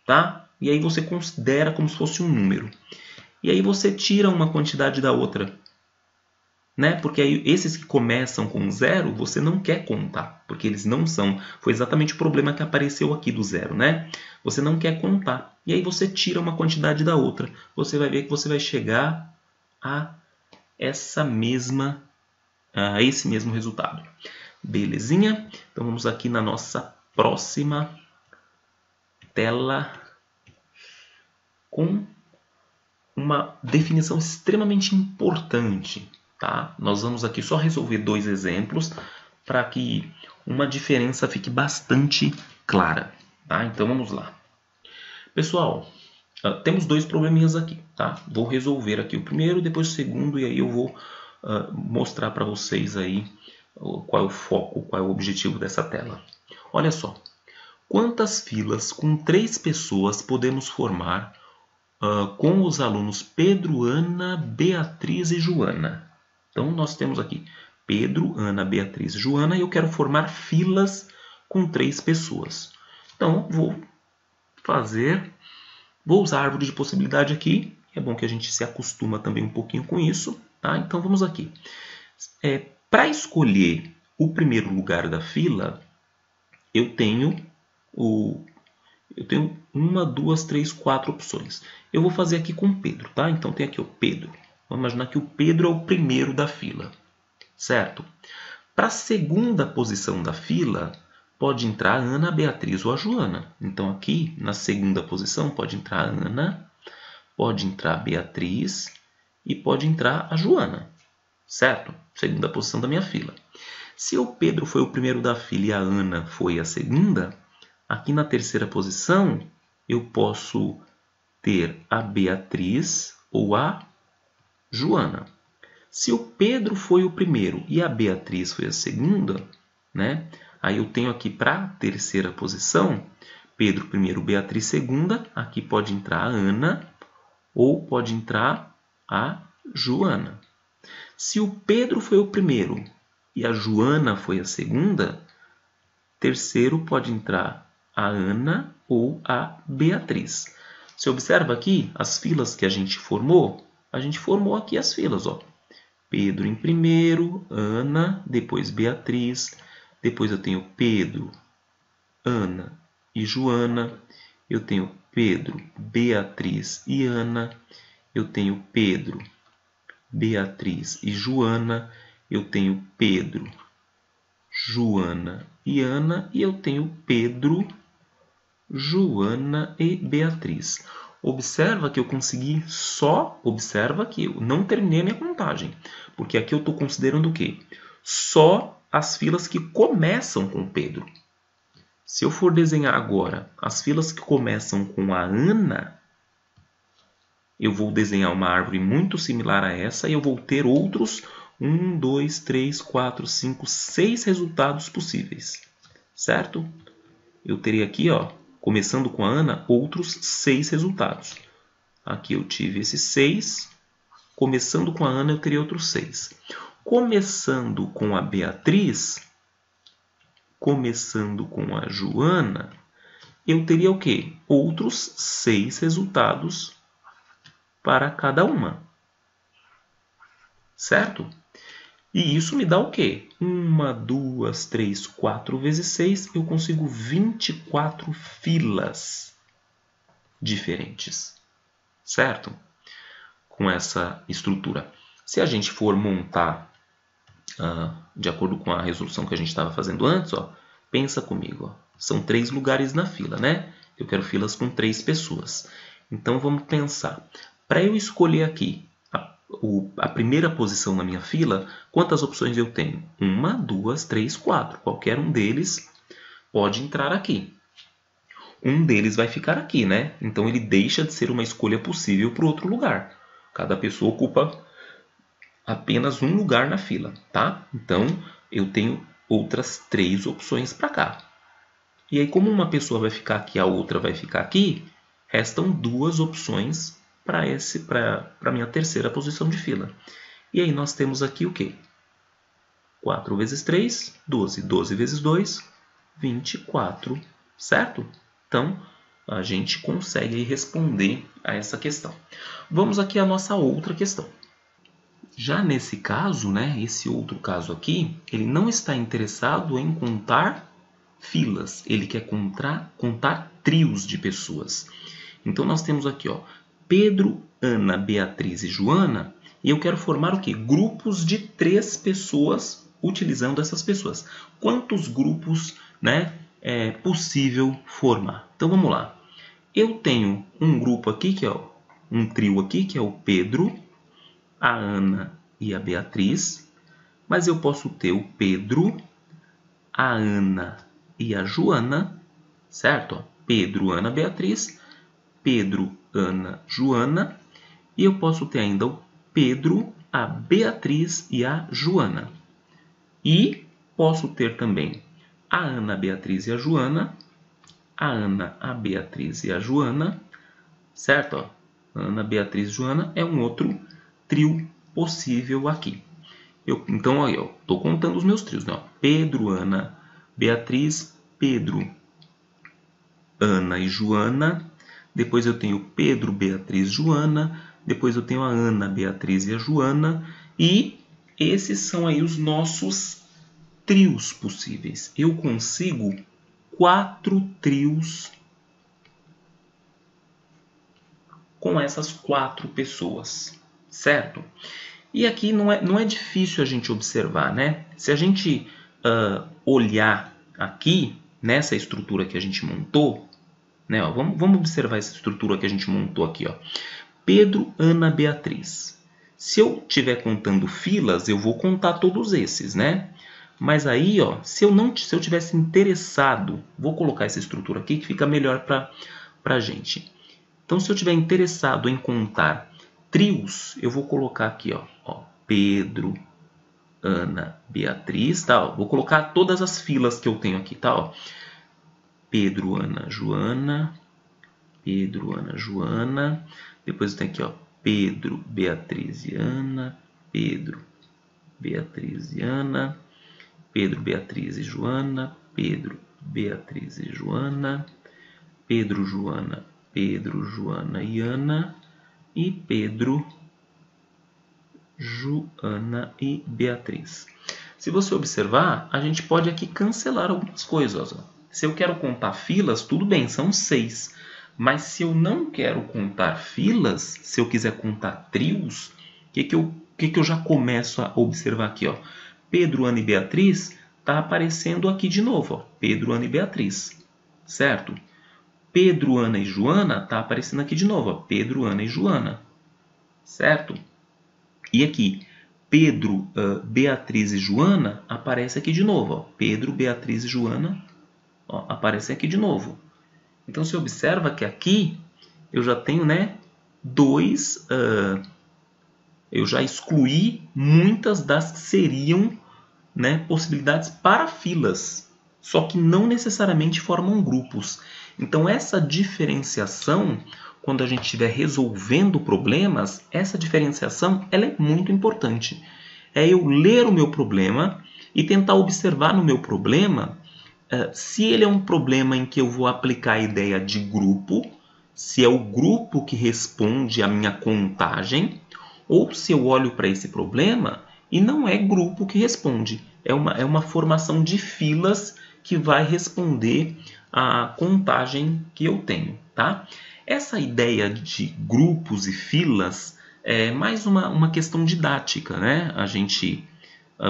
Tá? E aí você considera como se fosse um número. E aí você tira uma quantidade da outra. Né? Porque aí esses que começam com 0, você não quer contar. Porque eles não são. Foi exatamente o problema que apareceu aqui do 0. Né? Você não quer contar. E aí você tira uma quantidade da outra. Você vai ver que você vai chegar a esse mesmo resultado. Belezinha? Então vamos aqui na nossa próxima tela com uma definição extremamente importante. Tá? Nós vamos aqui só resolver 2 exemplos para que uma diferença fique bastante clara. Tá? Então vamos lá. Pessoal, temos 2 probleminhas aqui. Tá? Vou resolver aqui o primeiro, depois o segundo, e aí eu vou mostrar para vocês aí qual é o foco, qual é o objetivo dessa tela. Olha só, quantas filas com 3 pessoas podemos formar com os alunos Pedro, Ana, Beatriz e Joana? Então nós temos aqui Pedro, Ana, Beatriz e Joana e eu quero formar filas com 3 pessoas. Então vou usar a árvore de possibilidade aqui. É bom que a gente se acostuma também um pouquinho com isso. Tá? Então vamos aqui. Para escolher o primeiro lugar da fila, eu tenho 1, 2, 3, 4 opções. Eu vou fazer aqui com o Pedro, tá? Então tem aqui o Pedro. Vamos imaginar que o Pedro é o primeiro da fila, certo? Para a segunda posição da fila, pode entrar a Ana, a Beatriz ou a Joana. Então aqui, na segunda posição, pode entrar a Ana, pode entrar a Beatriz e pode entrar a Joana, certo? Segunda posição da minha fila. Se o Pedro foi o primeiro da fila e a Ana foi a segunda, aqui na terceira posição eu posso ter a Beatriz ou a Joana. Se o Pedro foi o primeiro e a Beatriz foi a segunda, né? Aí eu tenho aqui para a terceira posição, Pedro primeiro, Beatriz segunda, aqui pode entrar a Ana ou pode entrar a Joana. Se o Pedro foi o primeiro e a Joana foi a segunda, terceiro pode entrar a Ana ou a Beatriz. Você observa aqui as filas que a gente formou? A gente formou aqui as filas, ó. Pedro em primeiro, Ana, depois Beatriz, depois eu tenho Pedro, Ana e Joana, eu tenho Pedro, Beatriz e Ana, eu tenho Pedro, Beatriz e Joana, eu tenho Pedro, Joana e Ana e eu tenho Pedro, Joana e Beatriz. Observa que eu consegui observa que eu não terminei a minha contagem, porque aqui eu estou considerando o quê? Só as filas que começam com Pedro. Se eu for desenhar agora as filas que começam com a Ana, eu vou desenhar uma árvore muito similar a essa e eu vou ter outros 1, 2, 3, 4, 5, 6 resultados possíveis, certo? Eu teria aqui, ó, começando com a Ana, outros 6 resultados. Aqui eu tive esses 6. Começando com a Ana, eu teria outros 6. Começando com a Beatriz, começando com a Joana, eu teria o quê? Outros 6 resultados para cada uma. Certo? E isso me dá o quê? 1, 2, 3, 4 vezes 6, eu consigo 24 filas diferentes. Certo? Com essa estrutura. Se a gente for montar de acordo com a resolução que a gente estava fazendo antes, ó, pensa comigo. Ó, são 3 lugares na fila, né? Eu quero filas com 3 pessoas. Então vamos pensar. Para eu escolher aqui a primeira posição na minha fila, quantas opções eu tenho? 1, 2, 3, 4. Qualquer um deles pode entrar aqui. um deles vai ficar aqui, né? Então ele deixa de ser uma escolha possível para o outro lugar. Cada pessoa ocupa apenas um lugar na fila, tá? Então eu tenho outras 3 opções para cá. E aí, como uma pessoa vai ficar aqui e a outra vai ficar aqui, restam 2 opções para a minha terceira posição de fila. E aí nós temos aqui o quê? 4 vezes 3, 12. 12 vezes 2, 24, certo? Então, a gente consegue aí responder a essa questão. Vamos aqui à nossa outra questão. Já nesse caso, né, esse outro caso aqui, ele não está interessado em contar filas, ele quer contar trios de pessoas. Então nós temos aqui, ó, Pedro, Ana, Beatriz e Joana, e eu quero formar o quê? Grupos de 3 pessoas utilizando essas pessoas. Quantos grupos, né, é possível formar? Então vamos lá. Eu tenho um grupo aqui, que é um trio aqui, que é o Pedro, a Ana e a Beatriz, mas eu posso ter o Pedro, a Ana e a Joana, certo? Pedro, Ana, Beatriz, Pedro, Ana, Joana, e eu posso ter ainda o Pedro, a Beatriz e a Joana. E posso ter também a Ana, a Beatriz e a Joana, a Ana, a Beatriz e a Joana, certo? Ana, Beatriz e Joana é um outro trio possível aqui. Então, eu estou contando os meus trios, né? Pedro, Ana, Beatriz, Pedro, Ana e Joana. Depois eu tenho Pedro, Beatriz, Joana. Depois eu tenho a Ana, Beatriz e a Joana. E esses são aí os nossos trios possíveis. Eu consigo 4 trios com essas 4 pessoas, certo? E aqui não é difícil a gente observar, né? Se a gente olhar aqui, nessa estrutura que a gente montou, né? Ó, vamos observar essa estrutura que a gente montou aqui, ó. Pedro, Ana, Beatriz. Se eu estiver contando filas, eu vou contar todos esses, né? Mas aí, ó, se eu tivesse interessado, vou colocar essa estrutura aqui que fica melhor para a gente. Então, se eu estiver interessado em contar trios, eu vou colocar aqui, ó, Pedro, Ana, Beatriz, tá? Vou colocar todas as filas que eu tenho aqui, tá? Ó. Pedro, Ana, Joana, Pedro, Ana, Joana. Depois eu tenho aqui, ó, Pedro, Beatriz e Ana, Pedro, Beatriz e Ana, Pedro, Beatriz e Joana, Pedro, Beatriz e Joana, Pedro, Joana, Pedro, Joana e Ana, e Pedro, Joana e Beatriz. Se você observar, a gente pode aqui cancelar algumas coisas. Ó. Se eu quero contar filas, tudo bem, são 6. Mas se eu não quero contar filas, se eu quiser contar trios, o que eu já começo a observar aqui? Ó? Pedro, Ana e Beatriz está aparecendo aqui de novo. Ó. Pedro, Ana e Beatriz, certo? Pedro, Ana e Joana está aparecendo aqui de novo. Ó. Pedro, Ana e Joana, certo? E aqui, Pedro, Beatriz e Joana aparece aqui de novo. Ó. Pedro, Beatriz e Joana aparecem aqui de novo. Então, você observa que aqui eu já tenho, né, 2... eu já excluí muitas das que seriam, né, possibilidades para filas, só que não necessariamente formam grupos. Então, essa diferenciação, quando a gente estiver resolvendo problemas, essa diferenciação ela é muito importante. É eu ler o meu problema e tentar observar no meu problema se ele é um problema em que eu vou aplicar a ideia de grupo, se é o grupo que responde à minha contagem, ou se eu olho para esse problema e não é grupo que responde, é uma formação de filas que vai responder à contagem que eu tenho, tá? Essa ideia de grupos e filas é mais uma questão didática, né?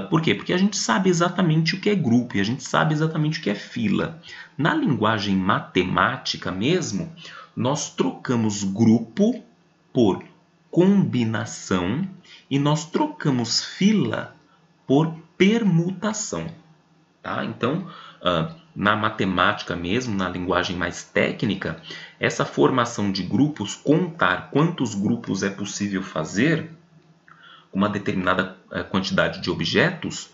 Por quê? Porque a gente sabe exatamente o que é grupo e a gente sabe exatamente o que é fila. Na linguagem matemática mesmo, nós trocamos grupo por combinação e nós trocamos fila por permutação. Tá? Então, na matemática mesmo, na linguagem mais técnica, essa formação de grupos, contar quantos grupos é possível fazer, uma determinada quantidade de objetos,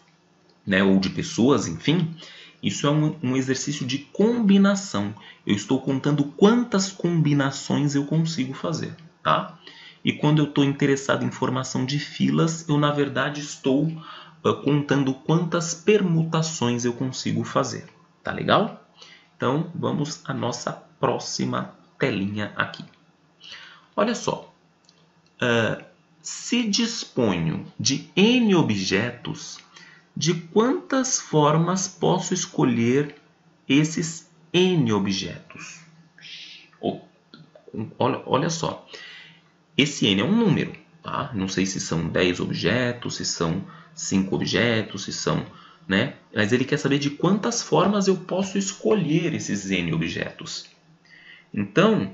né, ou de pessoas, enfim, isso é um exercício de combinação. Eu estou contando quantas combinações eu consigo fazer, tá? E quando eu estou interessado em formação de filas, eu na verdade estou contando quantas permutações eu consigo fazer. Tá legal? Então vamos à nossa próxima telinha aqui. Olha só. Se disponho de N objetos, de quantas formas posso escolher esses N objetos? Olha só. Esse N é um número, tá? Não sei se são 10 objetos, se são 5 objetos, se são, né? Mas ele quer saber de quantas formas eu posso escolher esses N objetos. Então,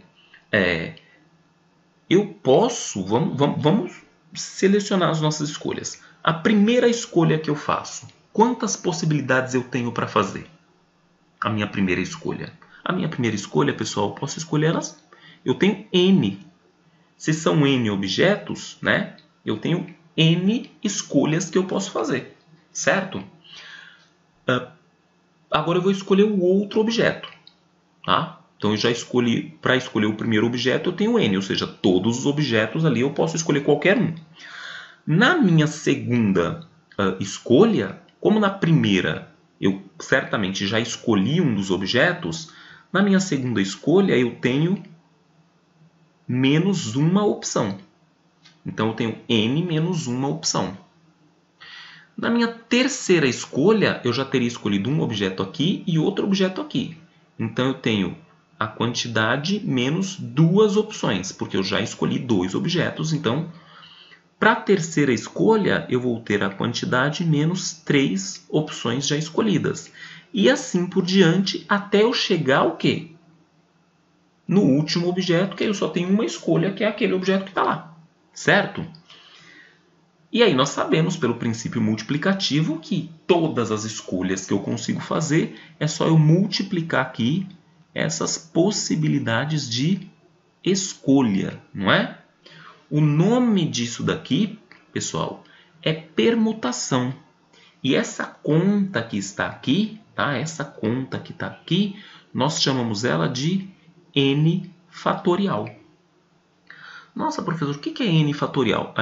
eu posso, vamos selecionar as nossas escolhas. A primeira escolha que eu faço, quantas possibilidades eu tenho para fazer? A minha primeira escolha. A minha primeira escolha, pessoal, eu posso escolher elas. Eu tenho N. Se são N objetos, né? Eu tenho N escolhas que eu posso fazer, certo? Agora eu vou escolher o outro objeto, tá? Então eu já escolhi, para escolher o primeiro objeto eu tenho N, ou seja, todos os objetos ali eu posso escolher qualquer um. Na minha segunda escolha, como na primeira eu certamente já escolhi um dos objetos, na minha segunda escolha eu tenho menos uma opção. Então eu tenho N menos uma opção. Na minha terceira escolha, eu já teria escolhido um objeto aqui e outro objeto aqui. Então eu tenho a quantidade menos duas opções, porque eu já escolhi dois objetos. Então, para a terceira escolha, eu vou ter a quantidade menos 3 opções já escolhidas. E assim por diante, até eu chegar ao quê? No último objeto, que eu só tenho uma escolha, que é aquele objeto que está lá. Certo? E aí nós sabemos, pelo princípio multiplicativo, que todas as escolhas que eu consigo fazer, é só eu multiplicar aqui essas possibilidades de escolha, não é? O nome disso daqui, pessoal, é permutação. E essa conta que está aqui, tá? Essa conta que está aqui, nós chamamos ela de N fatorial. Nossa, professor, o que é N fatorial?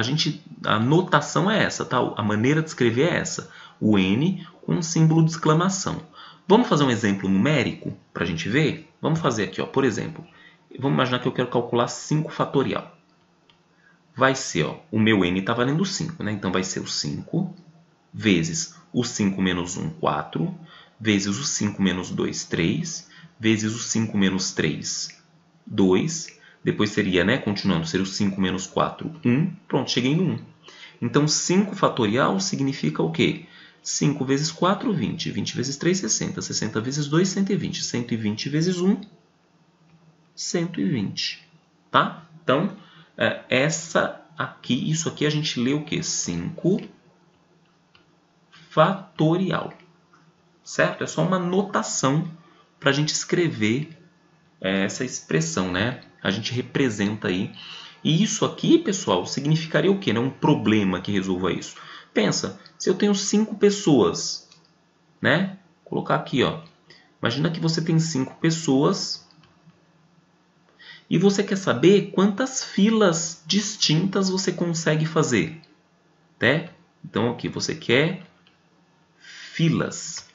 A notação é essa, tá? A maneira de escrever é essa. O N com um símbolo de exclamação. Vamos fazer um exemplo numérico para a gente ver? Vamos fazer aqui, ó, por exemplo. Vamos imaginar que eu quero calcular 5 fatorial. Vai ser, ó, o meu N está valendo 5, né? Então vai ser o 5 vezes o 5 menos 1, 4, vezes o 5 menos 2, 3, vezes o 5 menos 3, 2, depois seria, né, continuando, seria o 5 menos 4, 1. Pronto, cheguei no 1. Então, 5 fatorial significa o quê? 5 vezes 4, 20. 20 vezes 3, 60. 60 vezes 2, 120. 120 vezes 1, 120. Tá? Então, isso aqui a gente lê o quê? 5 fatorial. Certo? É só uma notação para a gente escrever essa expressão, né? A gente representa aí. E isso aqui, pessoal, significaria o quê? Um problema que resolva isso. Pensa, se eu tenho 5 pessoas, né? Vou colocar aqui, ó. Imagina que você tem 5 pessoas e você quer saber quantas filas distintas você consegue fazer, né? Então aqui você quer filas.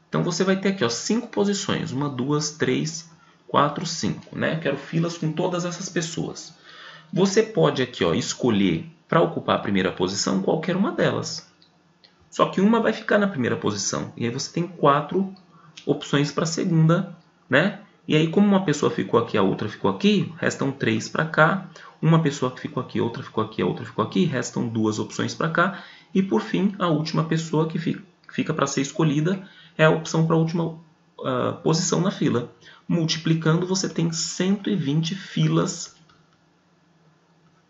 Então você vai ter aqui, ó, 5 posições, 1, 2, 3, 4, 5, né? Eu quero filas com todas essas pessoas. Você pode aqui, ó, escolher para ocupar a primeira posição qualquer uma delas. Só que uma vai ficar na primeira posição. E aí você tem 4 opções para a segunda, né? E aí como uma pessoa ficou aqui, a outra ficou aqui, restam 3 para cá. Uma pessoa que ficou aqui, outra ficou aqui, a outra ficou aqui, restam 2 opções para cá. E por fim, a última pessoa que fica para ser escolhida é a opção para a última posição na fila. Multiplicando, você tem 120 filas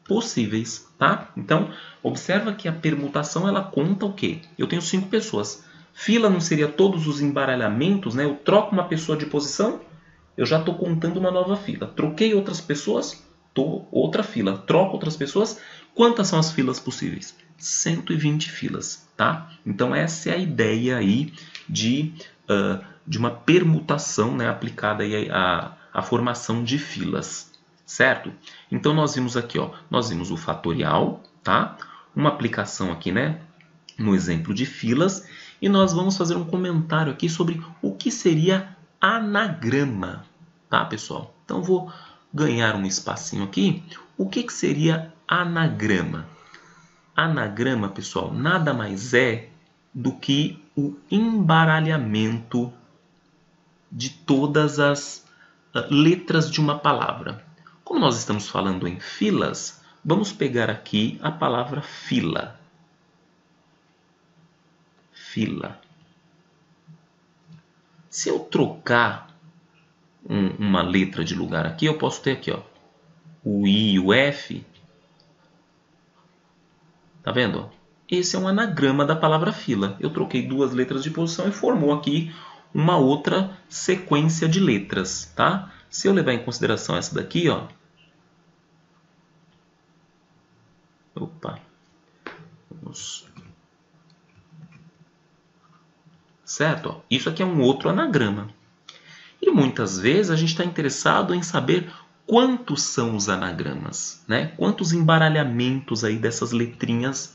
possíveis, tá? Então, observa que a permutação ela conta o quê? Eu tenho 5 pessoas. Fila não seria todos os embaralhamentos, né? Eu troco uma pessoa de posição, eu já estou contando uma nova fila. Troquei outras pessoas, outra fila. Troco outras pessoas, quantas são as filas possíveis? 120 filas, tá? Então essa é a ideia aí de uma permutação, né, aplicada aí à formação de filas, certo? Então nós vimos aqui, ó, nós vimos o fatorial, tá? Uma aplicação aqui, né, no exemplo de filas, e nós vamos fazer um comentário aqui sobre o que seria anagrama, tá, pessoal? Então vou ganhar um espacinho aqui. O que seria anagrama? Anagrama, pessoal, nada mais é do que o embaralhamento de todas as letras de uma palavra. Como nós estamos falando em filas, vamos pegar aqui a palavra fila. Fila. Se eu trocar uma letra de lugar aqui, eu posso ter aqui, ó, o I e o F. Tá vendo? Esse é um anagrama da palavra fila. Eu troquei duas letras de posição e formou aqui uma outra sequência de letras, tá? Se eu levar em consideração essa daqui, ó. Opa. Vamos. Certo? Ó. Isso aqui é um outro anagrama. E muitas vezes a gente está interessado em saber quantos são os anagramas, né? Quantos embaralhamentos aí dessas letrinhas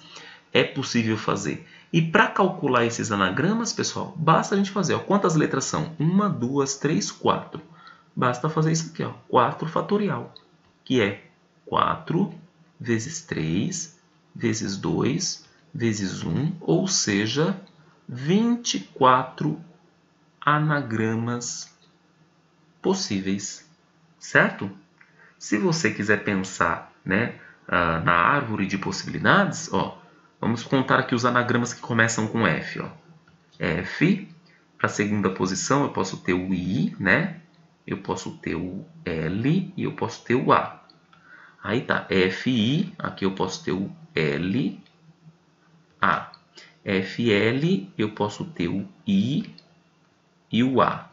é possível fazer. E para calcular esses anagramas, pessoal, basta a gente fazer, ó, quantas letras são? 1, 2, 3, 4. Basta fazer isso aqui, ó, 4 fatorial, que é 4 vezes 3 vezes 2 vezes 1, ou seja, 24 anagramas possíveis, certo? Se você quiser pensar, né, na árvore de possibilidades, ó, vamos contar aqui os anagramas que começam com F. Ó. F, para a segunda posição, eu posso ter o I, né? Eu posso ter o L e eu posso ter o A. Aí tá, FI, aqui eu posso ter o L, A. FL, eu posso ter o I e o A.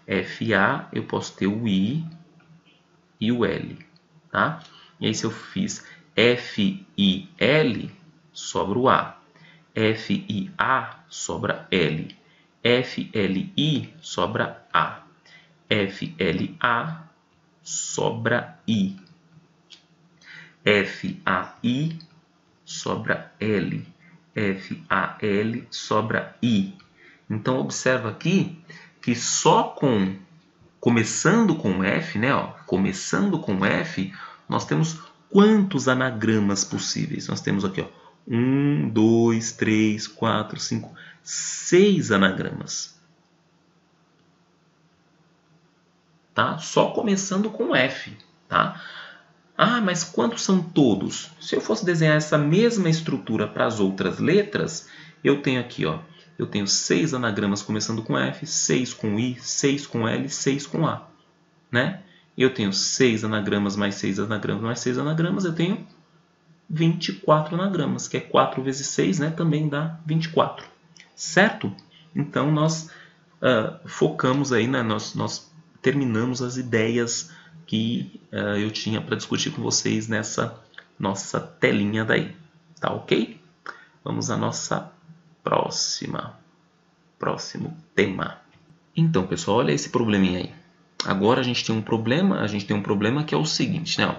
FA, eu posso ter o I e o L, tá? E aí se eu fiz FIL, sobra o A. FIA, sobra L. FLI, sobra A. FLA, sobra I. FAI, sobra L. FAL, sobra I. Então observa aqui que só começando com F, né, ó, começando com F, nós temos quantos anagramas possíveis? Nós temos aqui, ó, 1, 2, 3, 4, 5, 6 anagramas. Tá? Só começando com F, tá? Ah, mas quantos são todos? Se eu fosse desenhar essa mesma estrutura para as outras letras, eu tenho aqui, ó, eu tenho 6 anagramas começando com F, 6 com I, 6 com L, 6 com A, né? Eu tenho 6 anagramas mais 6 anagramas mais 6 anagramas, eu tenho 24 anagramas, que é 4 vezes 6, né? Também dá 24, certo? Então nós focamos aí, né? Nós terminamos as ideias que eu tinha para discutir com vocês nessa nossa telinha daí, tá ok? Vamos à nossa próximo tema. Então, pessoal, olha esse probleminha aí. Agora a gente tem um problema que é o seguinte, né?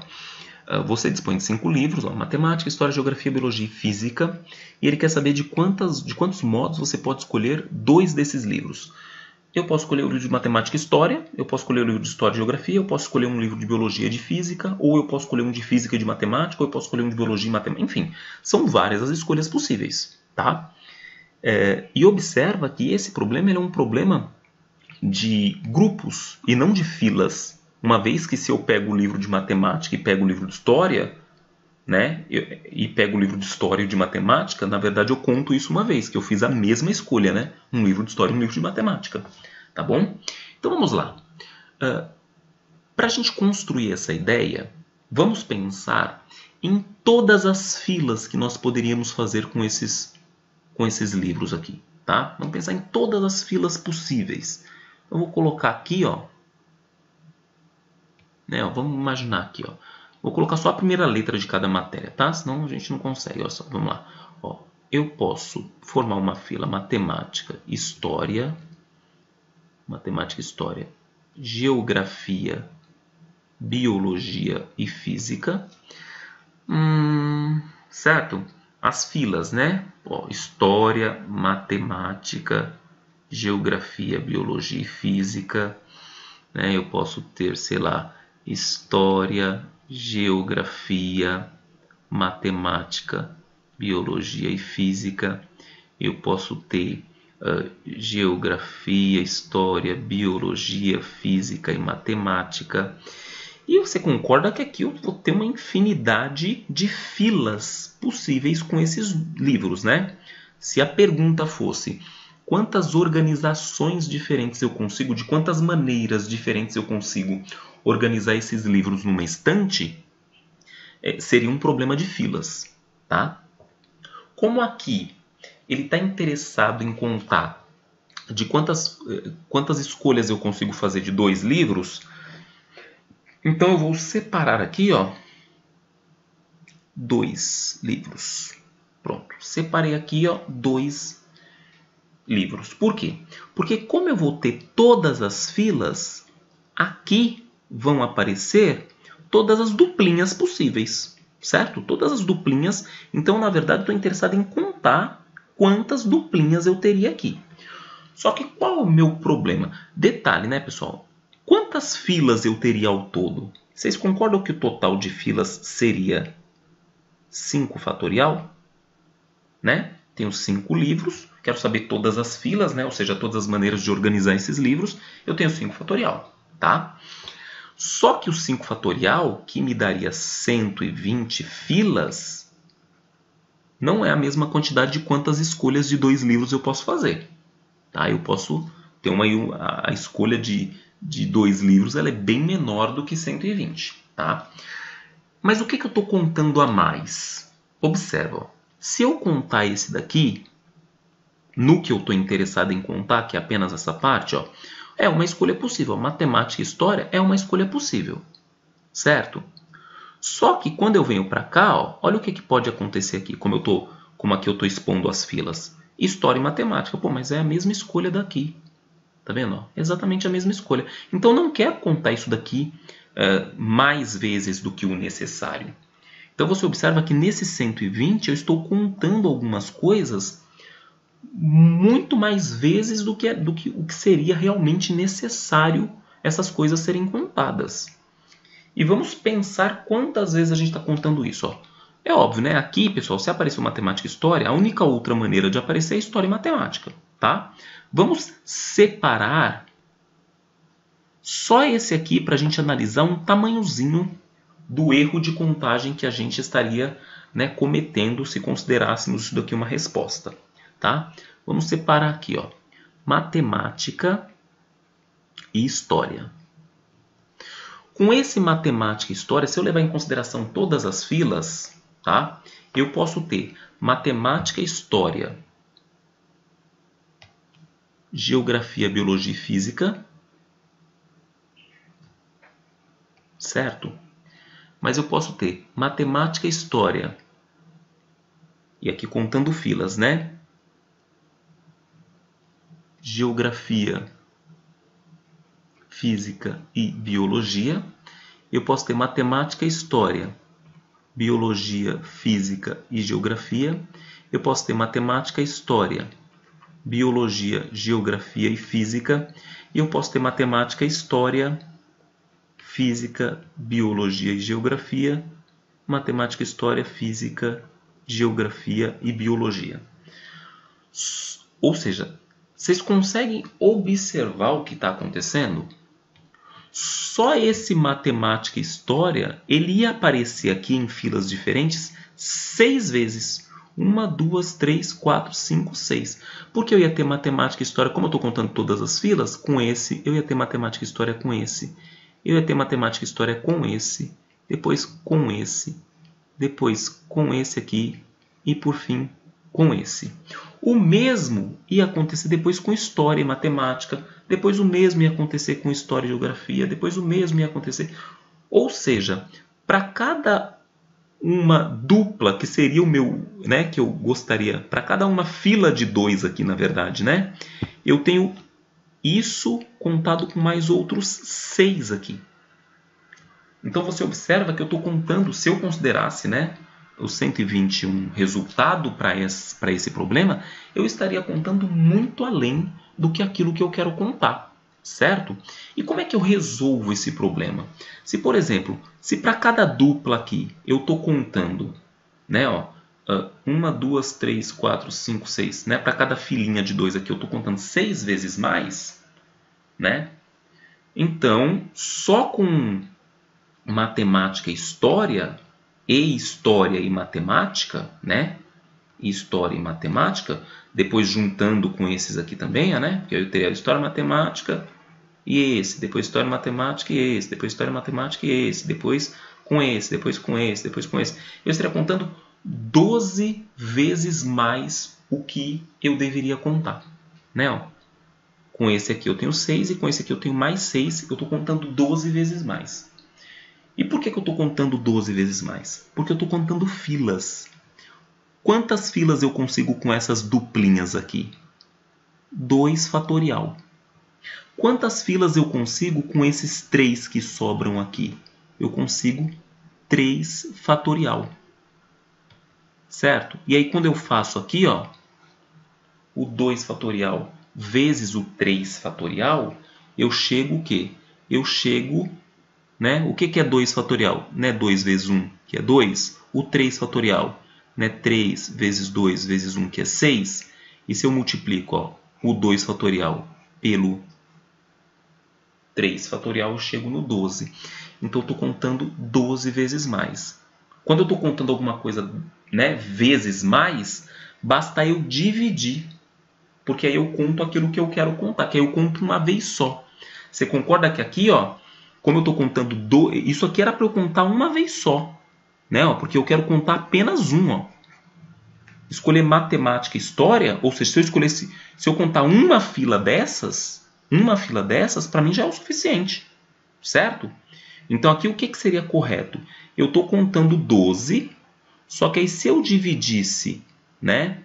Você dispõe de 5 livros, ó, matemática, história, geografia, biologia e física, e ele quer saber de quantos modos você pode escolher 2 desses livros. Eu posso escolher o livro de matemática e história, eu posso escolher o livro de história e geografia, eu posso escolher um livro de biologia e de física, ou eu posso escolher um de física e de matemática, ou eu posso escolher um de biologia e matemática, enfim, são várias as escolhas possíveis, tá? E observa que esse problema é um problema de grupos e não de filas. Uma vez que se eu pego o livro de matemática e pego o livro de história, né, e pego o livro de história e de matemática, na verdade eu conto isso uma vez, que eu fiz a mesma escolha, né? Um livro de história e um livro de matemática. Tá bom? Então vamos lá. Para a gente construir essa ideia, vamos pensar em todas as filas que nós poderíamos fazer com esses livros aqui. tá? Vamos pensar em todas as filas possíveis. Eu vou colocar aqui, ó, né, ó, vamos imaginar aqui, ó. Vou colocar só a primeira letra de cada matéria, tá? Senão a gente não consegue. Ó, só, vamos lá. Ó, eu posso formar uma fila matemática, história, geografia, biologia e física. Certo? As filas, né? Ó, história, matemática, geografia, biologia e física. Né? Eu posso ter, sei lá, história, geografia, matemática, biologia e física. Eu posso ter geografia, história, biologia, física e matemática. E você concorda que aqui eu vou ter uma infinidade de filas possíveis com esses livros, né? Se a pergunta fosse quantas organizações diferentes eu consigo, de quantas maneiras diferentes eu consigo organizar esses livros numa estante, seria um problema de filas, tá? Como aqui ele está interessado em contar de quantas escolhas eu consigo fazer de 2 livros, então eu vou separar aqui, ó, 2 livros. Pronto, separei aqui, ó, 2 livros. Por quê? Porque como eu vou ter todas as filas, aqui vão aparecer todas as duplinhas possíveis, certo? Todas as duplinhas. Então, na verdade, estou interessado em contar quantas duplinhas eu teria aqui. Só que qual é o meu problema? Detalhe, né, pessoal? Quantas filas eu teria ao todo? Vocês concordam que o total de filas seria 5 fatorial? Né? Tenho 5 livros, quero saber todas as filas, né? Ou seja, todas as maneiras de organizar esses livros. Eu tenho 5 fatorial, tá? Só que o 5 fatorial, que me daria 120 filas, não é a mesma quantidade de quantas escolhas de 2 livros eu posso fazer. Tá? Eu posso ter a escolha de 2 livros, ela é bem menor do que 120. Tá? Mas o que eu estou contando a mais? Observa, ó. Se eu contar esse daqui, no que eu estou interessado em contar, que é apenas essa parte, ó, é uma escolha possível. Matemática e história é uma escolha possível, certo? Só que quando eu venho para cá, ó, olha o que pode acontecer aqui, como aqui eu estou expondo as filas. História e matemática, pô, mas é a mesma escolha daqui. Tá vendo? Ó? Exatamente a mesma escolha. Então eu não quero contar isso daqui mais vezes do que o necessário. Então você observa que nesse 120 eu estou contando algumas coisas muito mais vezes do que o que seria realmente necessário essas coisas serem contadas. E vamos pensar quantas vezes a gente está contando isso. Ó. É óbvio, né? Aqui, pessoal, se apareceu matemática e história, a única outra maneira de aparecer é história e matemática. Tá? Vamos separar só esse aqui para a gente analisar um tamanhozinho do erro de contagem que a gente estaria, né, cometendo se considerássemos isso daqui uma resposta. Tá? Vamos separar aqui, ó, matemática e história. Com esse matemática e história, se eu levar em consideração todas as filas, tá, eu posso ter matemática e história, geografia, biologia e física, certo? Mas eu posso ter matemática e história, e aqui contando filas, né? Geografia, física e biologia. Eu posso ter matemática e história, biologia, física e geografia. Eu posso ter matemática e história, biologia, geografia e física. E eu posso ter matemática e história, física, biologia e geografia, matemática, história, física, geografia e biologia. Ou seja, vocês conseguem observar o que está acontecendo? Só esse matemática e história, ele ia aparecer aqui em filas diferentes 6 vezes. 1, 2, 3, 4, 5, 6. Porque eu ia ter matemática e história, como eu estou contando todas as filas, com esse, eu ia ter matemática e história com esse. Eu ia ter matemática e história com esse, depois com esse, depois com esse aqui e por fim com esse. O mesmo ia acontecer depois com história e matemática, depois o mesmo ia acontecer com história e geografia, depois o mesmo ia acontecer. Ou seja, para cada uma dupla, que seria o meu, né, que eu gostaria, para cada uma fila de 2 aqui, na verdade, né, eu tenho isso contado com mais outros 6 aqui. Então você observa que eu estou contando, se eu considerasse, né, o 121 resultado para esse problema, eu estaria contando muito além do que aquilo que eu quero contar, certo? E como é que eu resolvo esse problema? Se, por exemplo, se para cada dupla aqui eu estou contando, né, ó, 1, 2, 3, 4, 5, 6, né, para cada filinha de 2 aqui eu estou contando 6 vezes mais, né? Então, só com matemática e história e matemática, né? História e matemática, depois juntando com esses aqui também, né? Porque eu teria história, matemática e esse, depois história, matemática e esse, depois história, matemática e esse, depois com esse, depois com esse, depois com esse. Eu estaria contando 12 vezes mais o que eu deveria contar, né? Ó, com esse aqui eu tenho 6 e com esse aqui eu tenho mais 6, eu estou contando 12 vezes mais. E por que eu estou contando 12 vezes mais? Porque eu estou contando filas. Quantas filas eu consigo com essas duplinhas aqui? 2 fatorial. Quantas filas eu consigo com esses 3 que sobram aqui? Eu consigo 3 fatorial. Certo? E aí quando eu faço aqui, ó, o 2 fatorial vezes o 3 fatorial, eu chego o quê? Eu chego... Né? O que é 2 fatorial? Não é 2 vezes 1, que é 2. O 3 fatorial, né? 3 vezes 2 vezes 1, que é 6. E se eu multiplico, ó, o 2 fatorial pelo 3 fatorial, eu chego no 12. Então, eu estou contando 12 vezes mais. Quando eu estou contando alguma coisa, né, vezes mais, basta eu dividir. Porque aí eu conto aquilo que eu quero contar, que aí eu conto uma vez só. Você concorda que aqui, ó, como eu estou contando, isso aqui era para eu contar uma vez só, né? Ó, porque eu quero contar apenas um. Ó. Escolher matemática e história, ou seja, se eu contar uma fila dessas, para mim já é o suficiente, certo? Então aqui o que seria correto? Eu estou contando 12, só que aí se eu dividisse, né?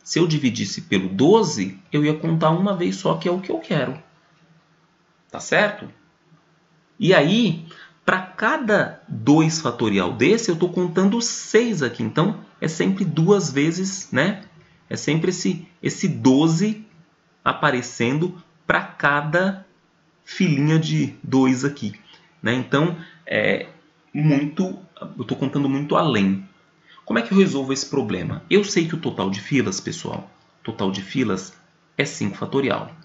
Se eu dividisse pelo 12, eu ia contar uma vez só, que é o que eu quero. Tá certo? E aí, para cada 2 fatorial desse, eu estou contando 6 aqui. Então, é sempre 2 vezes, né? É sempre esse 12 aparecendo para cada filinha de 2 aqui. Né? Então, eu estou contando muito além. Como é que eu resolvo esse problema? Eu sei que o total de filas, pessoal, total de filas é 5 fatorial.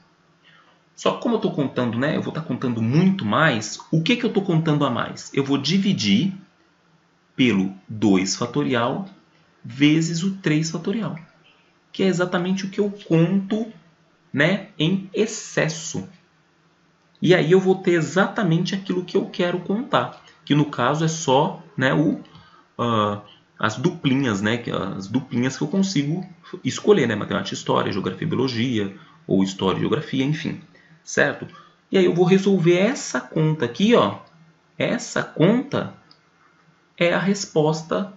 Só que como eu estou contando, né, eu vou estar contando muito mais, o que eu estou contando a mais? Eu vou dividir pelo 2 fatorial vezes o 3 fatorial, que é exatamente o que eu conto, né, em excesso. E aí eu vou ter exatamente aquilo que eu quero contar, que no caso é só, né, as duplinhas, né, as duplinhas que eu consigo escolher, né, matemática, história, geografia, biologia, ou história e geografia, enfim. Certo? E aí eu vou resolver essa conta aqui, ó. Essa conta é a resposta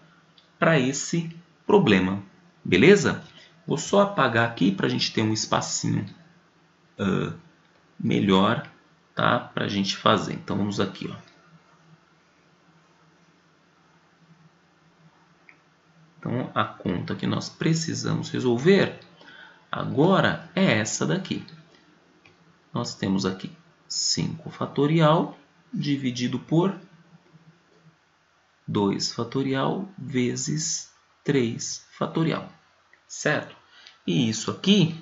para esse problema. Beleza? Vou só apagar aqui para a gente ter um espacinho melhor, tá? Para a gente fazer. Então vamos aqui, ó. Então a conta que nós precisamos resolver agora é essa daqui. Nós temos aqui 5 fatorial dividido por 2 fatorial vezes 3 fatorial, certo? E isso aqui,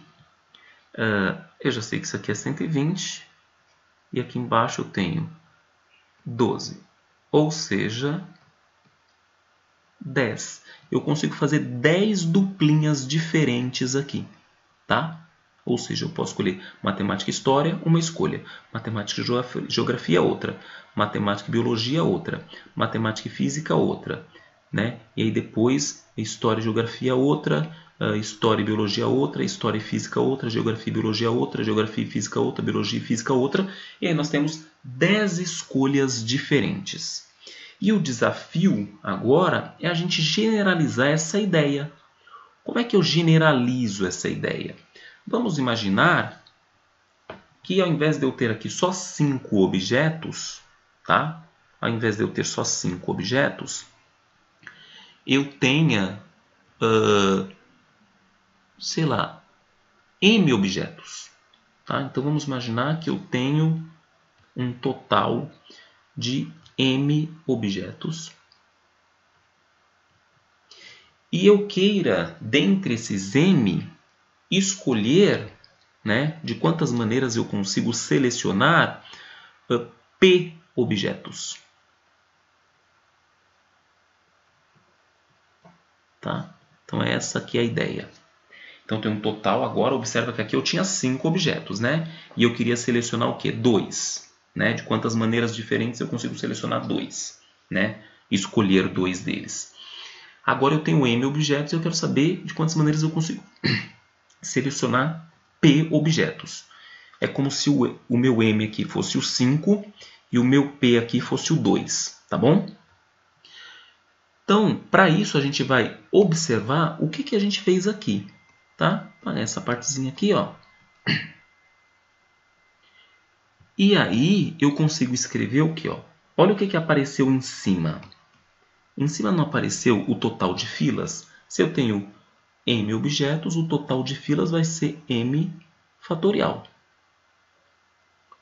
eu já sei que isso aqui é 120, e aqui embaixo eu tenho 12, ou seja, 10. Eu consigo fazer 10 duplinhas diferentes aqui, tá? Ou seja, eu posso escolher matemática e história, uma escolha. Matemática e geografia, outra. Matemática e biologia, outra. Matemática e física, outra. né? E aí depois história e geografia outra, história e biologia outra, história e física outra, geografia e biologia outra, geografia e física outra, biologia e física outra. E aí nós temos 10 escolhas diferentes. E o desafio agora é a gente generalizar essa ideia. Como é que eu generalizo essa ideia? Vamos imaginar que ao invés de eu ter aqui só 5 objetos, tá? Ao invés de eu ter só 5 objetos, eu tenha, sei lá, M objetos. Tá? Então vamos imaginar que eu tenho um total de M objetos. E eu queira, dentre esses M, escolher, né, de quantas maneiras eu consigo selecionar P objetos. Tá? Então essa aqui é a ideia. Então tem um total agora, observa que aqui eu tinha 5 objetos, né? E eu queria selecionar o quê? 2. Né? De quantas maneiras diferentes eu consigo selecionar 2, né? Escolher 2 deles. Agora eu tenho M objetos e eu quero saber de quantas maneiras eu consigo selecionar P objetos. É como se o meu M aqui fosse o 5 e o meu P aqui fosse o 2, tá bom? Então, para isso a gente vai observar o que a gente fez aqui, tá? Essa partezinha aqui, ó. E aí eu consigo escrever o que, ó? Olha o que apareceu em cima. Em cima não apareceu o total de filas? Se eu tenho M objetos, o total de filas vai ser M fatorial.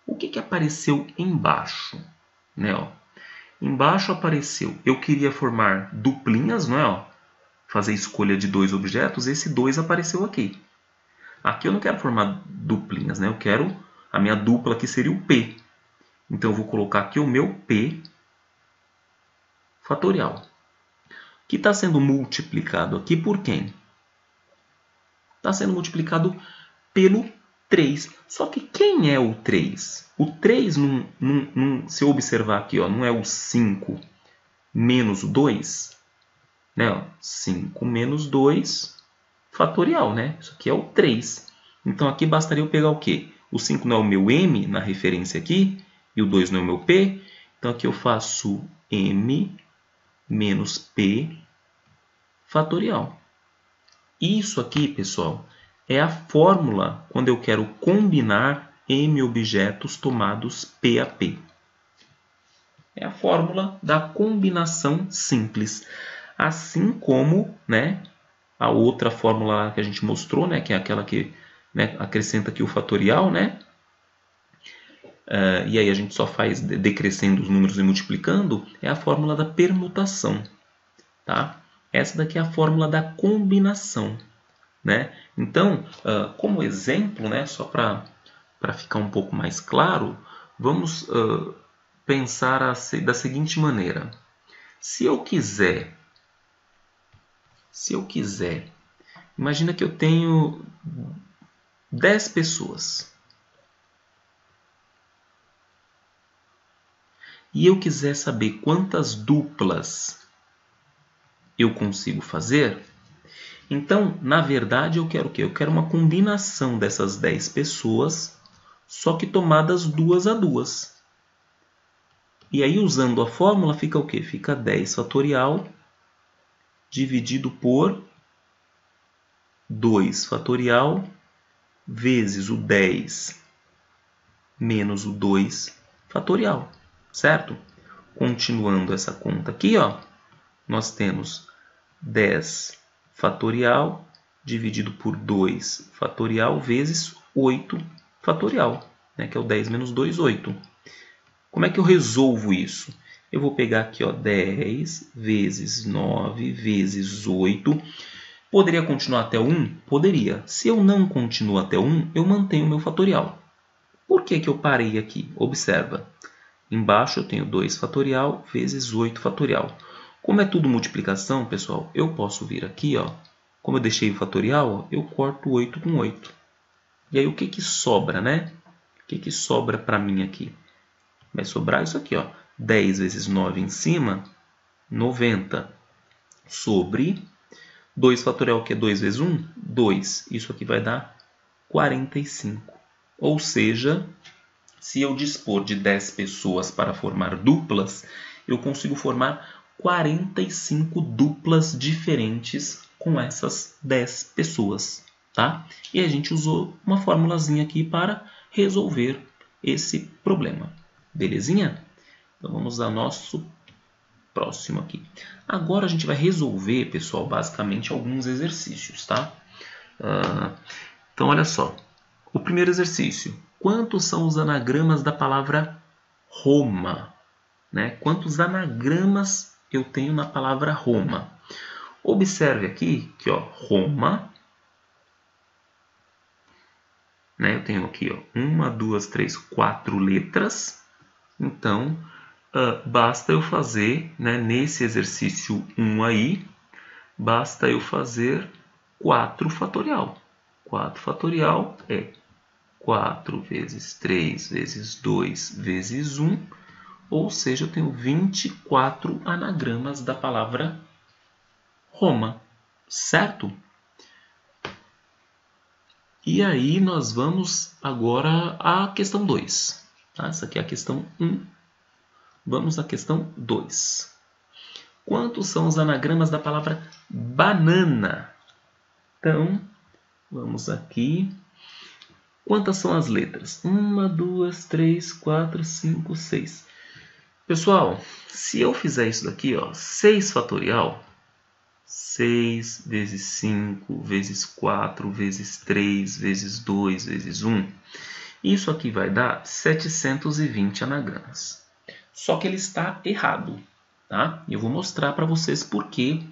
O que apareceu embaixo? Né, ó? Embaixo apareceu, eu queria formar duplinhas, não é? Ó? Fazer escolha de 2 objetos, esse 2 apareceu aqui. Aqui eu não quero formar duplinhas, né? Eu quero a minha dupla que seria o P. Então eu vou colocar aqui o meu P fatorial. Que está sendo multiplicado aqui por quem? Está sendo multiplicado pelo 3. Só que quem é o 3? O 3, se eu observar aqui, ó, não é o 5 menos o 2? Né, ó, 5 menos 2 fatorial, né? Isso aqui é o 3. Então aqui bastaria eu pegar o quê? O 5 não é o meu M na referência aqui, e o 2 não é o meu P. Então aqui eu faço M menos P fatorial. Isso aqui, pessoal, é a fórmula quando eu quero combinar M objetos tomados P a P. É a fórmula da combinação simples. Assim como, né, a outra fórmula que a gente mostrou, né, que é aquela que, né, acrescenta aqui o fatorial, né? E aí a gente só faz decrescendo os números e multiplicando, é a fórmula da permutação. Tá? Essa daqui é a fórmula da combinação. Né? Então, como exemplo, né, só para ficar um pouco mais claro, vamos pensar da seguinte maneira. Se eu quiser, imagina que eu tenho 10 pessoas. E eu quiser saber quantas duplas eu consigo fazer, então, na verdade, eu quero o quê? Eu quero uma combinação dessas 10 pessoas, só que tomadas 2 a 2. E aí, usando a fórmula, fica o quê? Fica 10 fatorial dividido por 2 fatorial vezes o 10 menos o 2 fatorial, certo? Continuando essa conta aqui, ó, nós temos 10 fatorial dividido por 2 fatorial vezes 8 fatorial, né, que é o 10 menos 2, 8. Como é que eu resolvo isso? Eu vou pegar aqui, ó, 10 vezes 9 vezes 8. Poderia continuar até 1? Poderia. Se eu não continuo até 1, eu mantenho o meu fatorial. Por que eu parei aqui? Observa. Embaixo eu tenho 2 fatorial vezes 8 fatorial. Como é tudo multiplicação, pessoal, eu posso vir aqui, ó, como eu deixei o fatorial, eu corto 8 com 8. E aí o que sobra, né? O que sobra para mim aqui? Vai sobrar isso aqui, ó, 10 vezes 9 em cima, 90. sobre 2 fatorial, que é 2 vezes 1, 2. Isso aqui vai dar 45. Ou seja, se eu dispor de 10 pessoas para formar duplas, eu consigo formar 45 duplas diferentes com essas 10 pessoas, tá? E a gente usou uma formulazinha aqui para resolver esse problema. Belezinha? Então vamos ao nosso próximo aqui. Agora a gente vai resolver, pessoal, basicamente alguns exercícios, tá? Então olha só. O primeiro exercício. Quantos são os anagramas da palavra Roma? Né? Quantos anagramas eu tenho na palavra Roma? Observe aqui que ó, Roma, né? Eu tenho aqui ó, 1, 2, 3, 4 letras. Então, basta eu fazer, né, nesse exercício 1 aí, basta eu fazer 4 fatorial. 4 fatorial é 4 vezes 3 vezes 2 vezes 1, ou seja, eu tenho 24 anagramas da palavra Roma, certo? E aí nós vamos agora à questão 2. Tá? Essa aqui é a questão 1. Vamos à questão 2. Quantos são os anagramas da palavra banana? Então, vamos aqui. Quantas são as letras? 1, 2, 3, 4, 5, 6. Pessoal, se eu fizer isso daqui, ó, 6 fatorial, 6 vezes 5 vezes 4 vezes 3 vezes 2 vezes 1, isso aqui vai dar 720 anagramas. Só que ele está errado, tá? Eu vou mostrar para vocês por que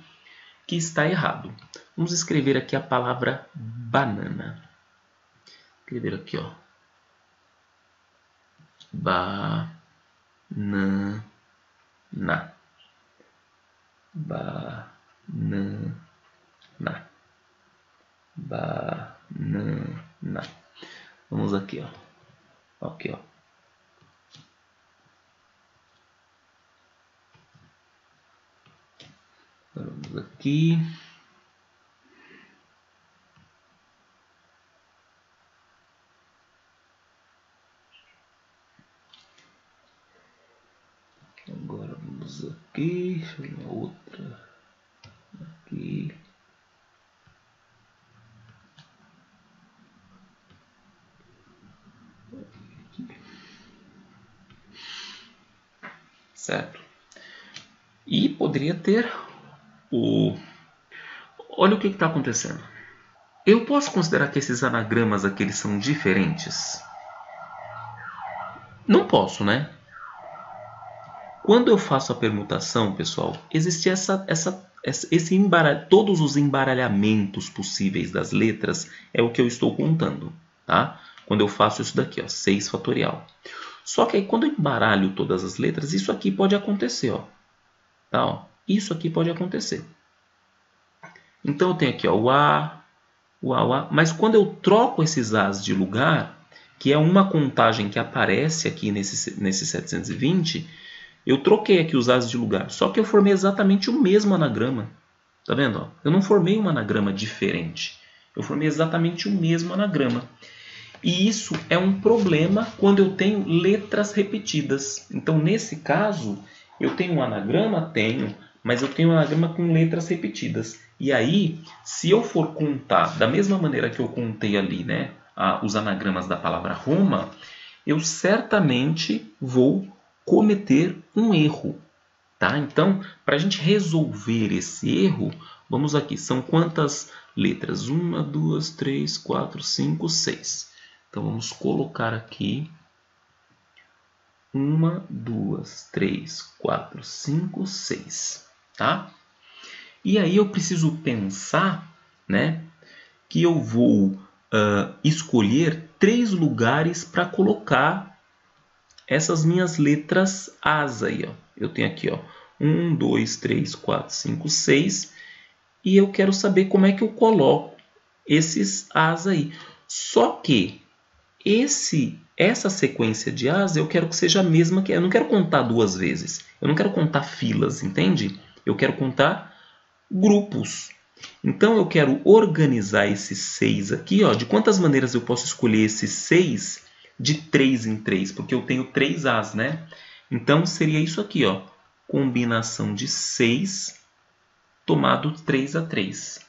está errado. Vamos escrever aqui a palavra banana. Escrever aqui, ó. Banana. Banana. Banana. Vamos aqui, ó. Aqui, ó. Vamos aqui. Agora vamos aqui. Deixa eu ver uma outra. Aqui. Certo? E poderia ter o... Olha o que está acontecendo. Eu posso considerar que esses anagramas aqui eles são diferentes? Não posso, né? Quando eu faço a permutação, pessoal, existe todos os embaralhamentos possíveis das letras é o que eu estou contando, tá? Quando eu faço isso daqui, ó, 6 fatorial. Só que aí quando eu embaralho todas as letras, isso aqui pode acontecer, ó. Tá, ó. Isso aqui pode acontecer. Então eu tenho aqui, ó, o A, mas quando eu troco esses As de lugar, que é uma contagem que aparece aqui nesse 720, eu troquei aqui os As de lugar, só que eu formei exatamente o mesmo anagrama. Tá vendo? Ó? Eu não formei um anagrama diferente. Eu formei exatamente o mesmo anagrama. E isso é um problema quando eu tenho letras repetidas. Então, nesse caso, eu tenho um anagrama? Tenho, mas eu tenho um anagrama com letras repetidas. E aí, se eu for contar da mesma maneira que eu contei ali, né, os anagramas da palavra Roma, eu certamente vou cometer um erro. Tá? Então, para a gente resolver esse erro, vamos aqui. São quantas letras? 1, 2, 3, 4, 5, 6. Então, vamos colocar aqui 1, 2, 3, 4, 5, 6. Tá? E aí eu preciso pensar, né, que eu vou escolher 3 lugares para colocar essas minhas letras As aí. Ó. Eu tenho aqui, ó, 1, 2, 3, 4, 5, 6. E eu quero saber como é que eu coloco esses As aí. Só que essa sequência de As eu quero que seja a mesma que... Eu não quero contar 2 vezes. Eu não quero contar filas, entende? Eu quero contar grupos. Então, eu quero organizar esses 6 aqui. Ó, de quantas maneiras eu posso escolher esses 6 de 3 em 3? Porque eu tenho 3 As, né? Então, seria isso aqui, ó. Combinação de 6 tomado 3 a 3.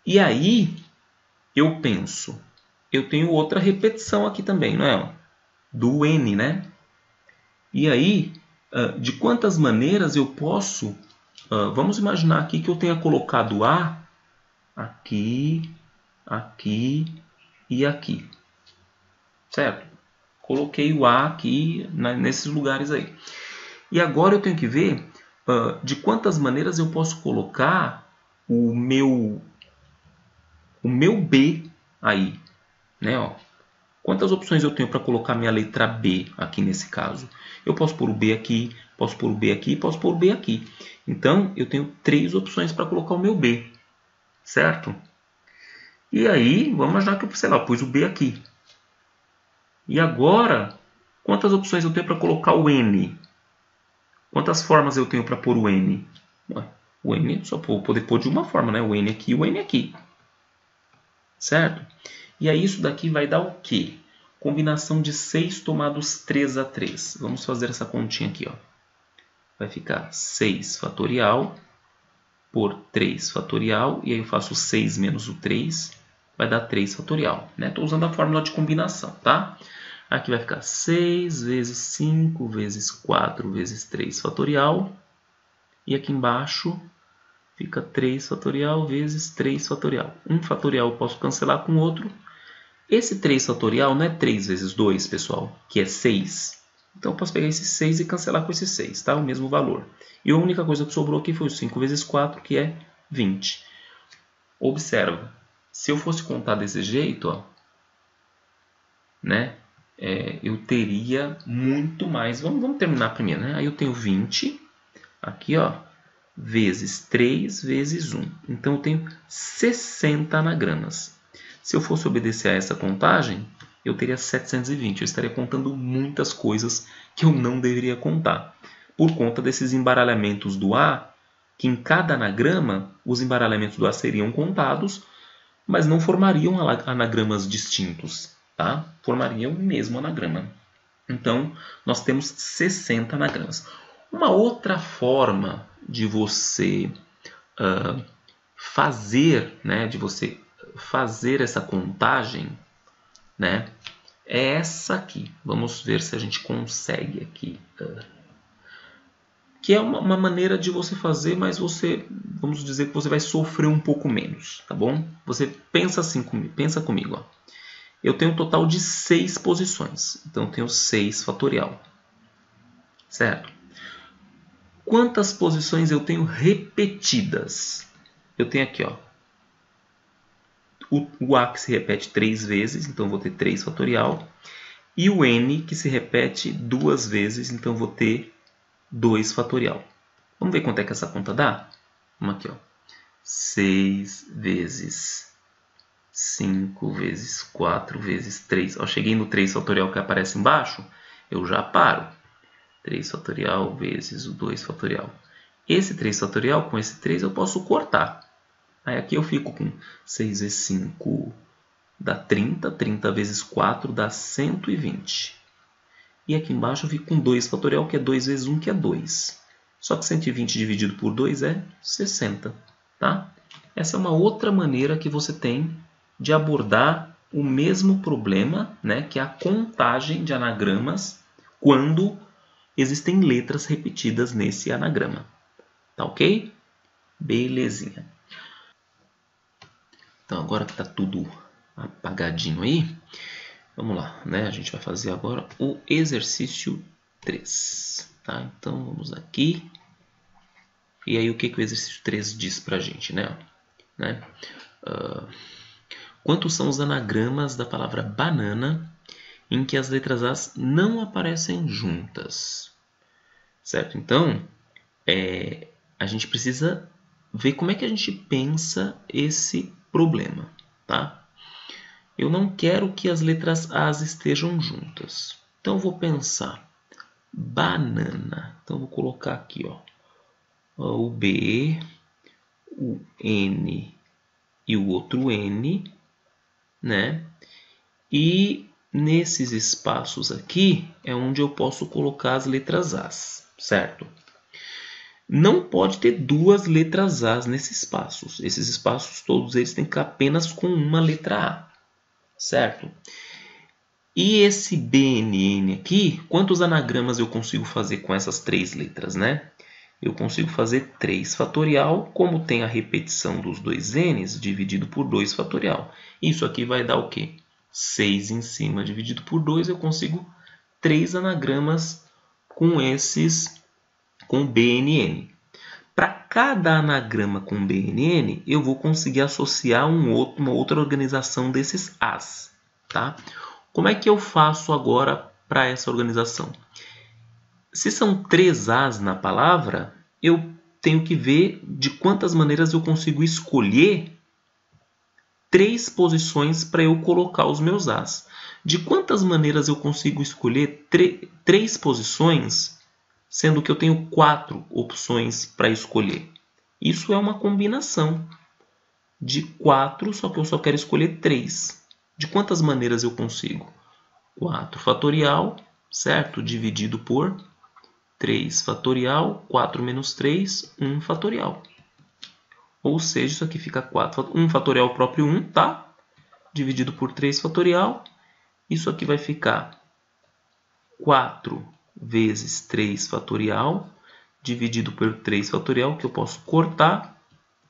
E aí, eu penso, eu tenho outra repetição aqui também, não é? Do N, né? E aí, de quantas maneiras eu posso... vamos imaginar aqui que eu tenha colocado A aqui, aqui e aqui. Certo? Coloquei o A aqui nesses lugares aí. E agora eu tenho que ver de quantas maneiras eu posso colocar o meu B aí. Né? Ó. Quantas opções eu tenho para colocar minha letra B aqui nesse caso? Eu posso pôr o B aqui, posso pôr o B aqui, posso pôr o B aqui. Então, eu tenho 3 opções para colocar o meu B. Certo? E aí, vamos imaginar que eu, sei lá, pus o B aqui. E agora, quantas opções eu tenho para colocar o N? Quantas formas eu tenho para pôr o N? O N só vou poder pôr de uma forma, né? O N aqui e o N aqui. Certo? E aí isso daqui vai dar o quê? Combinação de 6 tomados 3 a 3. Vamos fazer essa continha aqui. Ó. Vai ficar 6 fatorial por 3 fatorial. E aí eu faço 6 menos o 3. Vai dar 3 fatorial. Estou usando a fórmula de combinação. Tá? Aqui vai ficar 6 vezes 5 vezes 4 vezes 3 fatorial. E aqui embaixo fica 3 fatorial vezes 3 fatorial. Um fatorial eu posso cancelar com o outro. Esse 3 fatorial não é 3 vezes 2, pessoal, que é 6. Então, eu posso pegar esse 6 e cancelar com esse 6, tá? O mesmo valor. E a única coisa que sobrou aqui foi o 5 vezes 4, que é 20. Observa, se eu fosse contar desse jeito, ó, né? Eu teria muito mais. Vamos terminar primeiro, né? Aí eu tenho 20, aqui, ó, vezes 3 vezes 1. Então, eu tenho 60 anagramas. Se eu fosse obedecer a essa contagem, eu teria 720. Eu estaria contando muitas coisas que eu não deveria contar. Por conta desses embaralhamentos do A, que em cada anagrama, os embaralhamentos do A seriam contados, mas não formariam anagramas distintos. Tá? Formariam o mesmo anagrama. Então, nós temos 60 anagramas. Uma outra forma de você fazer essa contagem, né, é essa aqui. Vamos ver se a gente consegue aqui. Que é uma maneira de você fazer, mas vamos dizer que você vai sofrer um pouco menos, tá bom? Você pensa assim, pensa comigo. Ó. Eu tenho um total de 6 posições, então eu tenho 6 fatorial, certo? Quantas posições eu tenho repetidas? Eu tenho aqui, ó, o A que se repete 3 vezes, então eu vou ter 3 fatorial. E o N que se repete 2 vezes, então eu vou ter 2 fatorial. Vamos ver quanto é que essa conta dá? Vamos aqui, ó. 6 vezes 5 vezes 4 vezes 3. Ó, cheguei no 3 fatorial que aparece embaixo, eu já paro. 3 fatorial vezes o 2 fatorial. Esse 3 fatorial, com esse 3 eu posso cortar. Aí aqui eu fico com 6 vezes 5 dá 30, 30 vezes 4 dá 120. E aqui embaixo eu fico com 2 fatorial, que é 2 vezes 1, que é 2. Só que 120 dividido por 2 é 60. Tá? Essa é uma outra maneira que você tem de abordar o mesmo problema, né, que é a contagem de anagramas quando existem letras repetidas nesse anagrama. Tá ok? Belezinha. Então, agora que está tudo apagadinho aí, vamos lá, né? A gente vai fazer agora o exercício 3. Tá? Então, vamos aqui. E aí, o que o exercício 3 diz para a gente, né? Quantos são os anagramas da palavra banana em que as letras As não aparecem juntas? Certo? Então, a gente precisa ver como é que a gente pensa esse problema, tá? Eu não quero que as letras As estejam juntas. Então, eu vou pensar banana. Então, eu vou colocar aqui, ó, o B, o N e o outro N, né? E nesses espaços aqui é onde eu posso colocar as letras As, certo? Não pode ter duas letras As nesses espaços. Esses espaços todos eles têm que ficar apenas com uma letra A, certo? E esse BNN aqui, quantos anagramas eu consigo fazer com essas três letras, né? Eu consigo fazer 3 fatorial, como tem a repetição dos dois N's, dividido por 2 fatorial. Isso aqui vai dar o quê? 6 em cima dividido por 2, eu consigo 3 anagramas com BNN. Para cada anagrama com BNN, eu vou conseguir associar uma outra organização desses As, tá? Como é que eu faço agora para essa organização? Se são 3 As na palavra, eu tenho que ver de quantas maneiras eu consigo escolher 3 posições para eu colocar os meus As. De quantas maneiras eu consigo escolher 3 posições, sendo que eu tenho 4 opções para escolher? Isso é uma combinação de 4, só que eu só quero escolher 3. De quantas maneiras eu consigo? 4 fatorial, certo? Dividido por 3 fatorial, 4 menos 3, 1 fatorial. Ou seja, isso aqui fica 4, 1 fatorial próprio 1, tá? Dividido por 3 fatorial. Isso aqui vai ficar 4 vezes 3 fatorial, dividido por 3 fatorial, que eu posso cortar.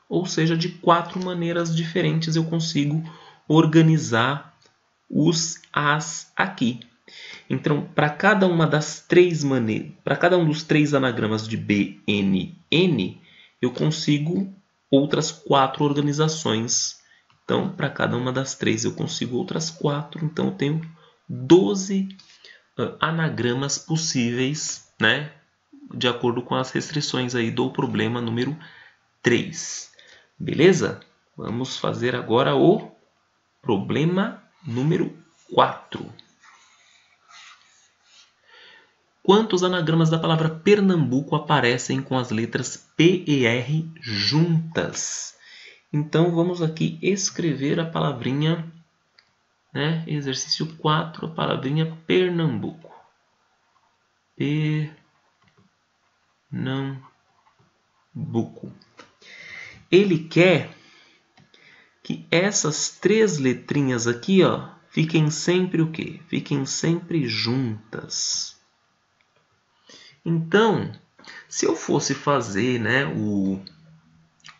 Ou seja, de 4 maneiras diferentes eu consigo organizar os As aqui. Então, para cada uma das 3 maneiras, para cada um dos 3 anagramas de B, N, N, eu consigo outras 4 organizações. Então, para cada uma das 3 eu consigo outras 4. Então, eu tenho 12 anagramas possíveis, né? De acordo com as restrições aí do problema número 3. Beleza? Vamos fazer agora o problema número 4. Quantos anagramas da palavra Pernambuco aparecem com as letras P e R juntas? Então, vamos aqui escrever a palavrinha, né? Exercício 4, a palavrinha Pernambuco. Pernambuco. Ele quer que essas 3 letrinhas aqui, ó, fiquem sempre o quê? Fiquem sempre juntas. Então, se eu fosse fazer, né,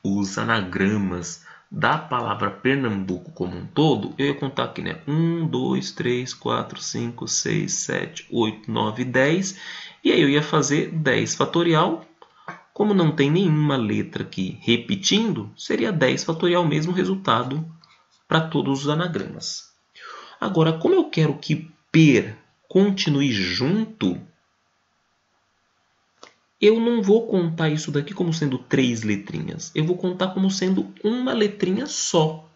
os anagramas da palavra Pernambuco como um todo, eu ia contar aqui, né? 1, 2, 3, 4, 5, 6, 7, 8, 9, 10. E aí eu ia fazer 10 fatorial. Como não tem nenhuma letra aqui repetindo, seria 10 fatorial mesmo resultado para todos os anagramas. Agora, como eu quero que per continue junto, eu não vou contar isso daqui como sendo 3 letrinhas. Eu vou contar como sendo uma letrinha só.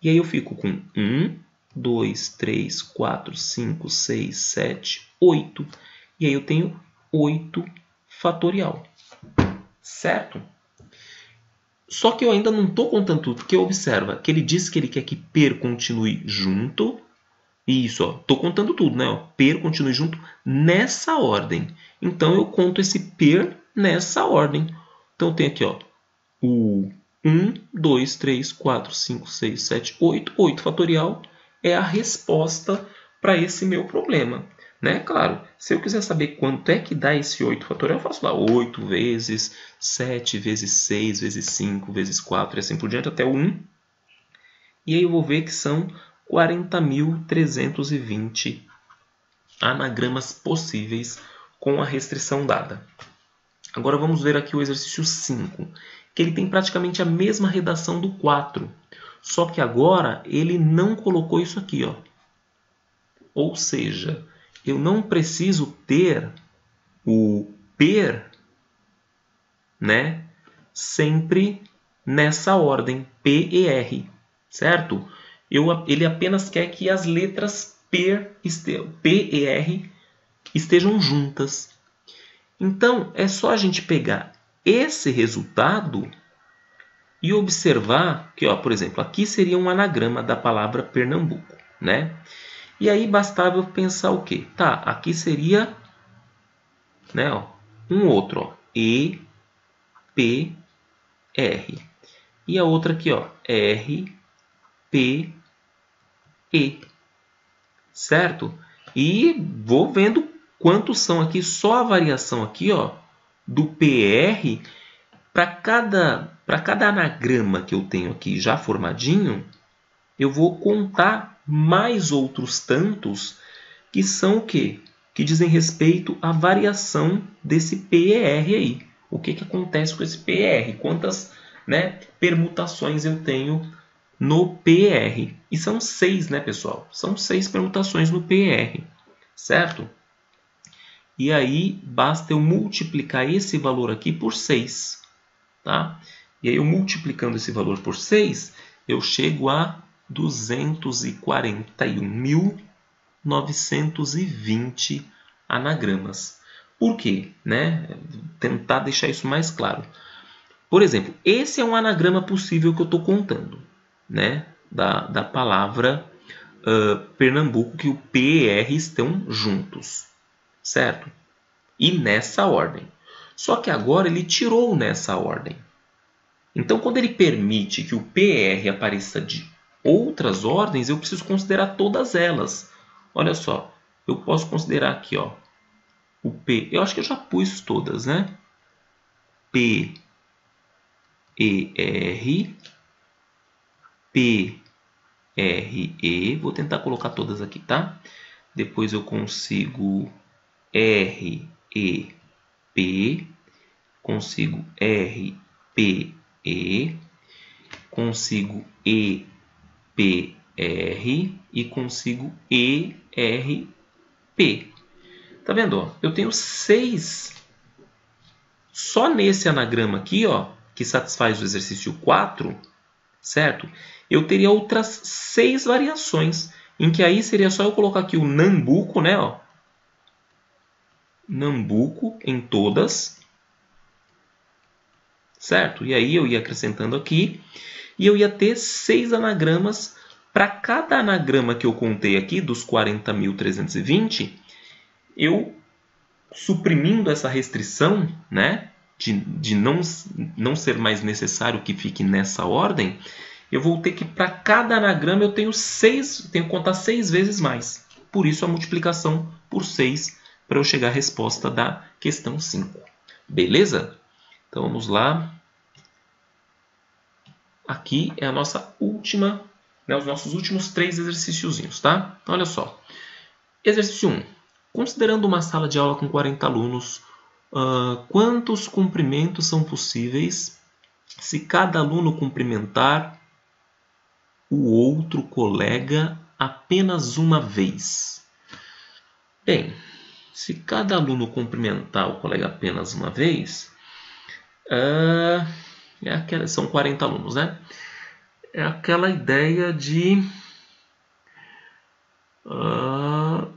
E aí eu fico com 1, 2, 3, 4, 5, 6, 7, 8. E aí eu tenho 8 fatorial. Certo? Só que eu ainda não estou contando tudo, porque observa que ele diz que ele quer que per continue junto. Isso, ó, estou contando tudo, né? Ó, per continue junto nessa ordem. Então, eu conto esse per nessa ordem. Então, eu tenho aqui, ó, o 1, 2, 3, 4, 5, 6, 7, 8. 8 fatorial é a resposta para esse meu problema. Né? Claro, se eu quiser saber quanto é que dá esse 8 fatorial, eu faço lá 8 vezes 7 vezes 6 vezes 5 vezes 4 e assim por diante até o 1. E aí eu vou ver que são 40.320 anagramas possíveis com a restrição dada. Agora vamos ver aqui o exercício 5, que ele tem praticamente a mesma redação do 4, só que agora ele não colocou isso aqui, ó. Ou seja, eu não preciso ter o per, né, sempre nessa ordem, P e R, certo? Ele apenas quer que as letras P e R estejam juntas. Então, é só a gente pegar esse resultado e observar que, ó, por exemplo, aqui seria um anagrama da palavra Pernambuco, né? E aí bastava eu pensar o quê? Tá, aqui seria, né, ó, um outro, ó, E, P, R. E a outra aqui, ó, R, P, E. Certo? E vou vendo quantos são aqui, só a variação aqui, ó, do PR para cada anagrama que eu tenho aqui já formadinho, eu vou contar mais outros tantos que são o quê? Que dizem respeito à variação desse PER aí. O que acontece com esse PER? Quantas, né, permutações eu tenho no PER? E são 6, né, pessoal? São 6 permutações no PER, certo? E aí basta eu multiplicar esse valor aqui por 6, tá? E aí eu multiplicando esse valor por 6, eu chego a 241.920 anagramas. Por quê? Né? Tentar deixar isso mais claro. Por exemplo, esse é um anagrama possível que eu estou contando, né? Da palavra Pernambuco, que o P e R estão juntos, certo? E nessa ordem. Só que agora ele tirou nessa ordem. Então, quando ele permite que o PR apareça de outras ordens, eu preciso considerar todas elas. Olha só, eu posso considerar aqui, ó, o P. Eu acho que eu já pus todas, né? P, E, R, P, R, E. Vou tentar colocar todas aqui, tá? Depois eu consigo R, E, P. Consigo R, P, E. Consigo E, P, R. E consigo E, R, P. Tá vendo? Ó? Eu tenho 6 só nesse anagrama aqui, ó, que satisfaz o exercício 4, certo? Eu teria outras 6 variações, em que aí seria só eu colocar aqui o Nambuco, né? Ó, Nambuco em todas, certo? E aí eu ia acrescentando aqui e eu ia ter 6 anagramas. Para cada anagrama que eu contei aqui, dos 40.320, eu suprimindo essa restrição, né, de não ser mais necessário que fique nessa ordem, eu vou ter que, para cada anagrama, eu tenho que contar 6 vezes mais. Por isso a multiplicação por 6 para eu chegar à resposta da questão 5. Beleza? Então vamos lá. Aqui é a nossa última, né, os nossos últimos 3 exercíciozinhos, tá? Olha só. Exercício 1. Considerando uma sala de aula com 40 alunos, quantos cumprimentos são possíveis se cada aluno cumprimentar o outro colega apenas uma vez? Bem, se cada aluno cumprimentar o colega apenas uma vez, são 40 alunos, né? É aquela ideia de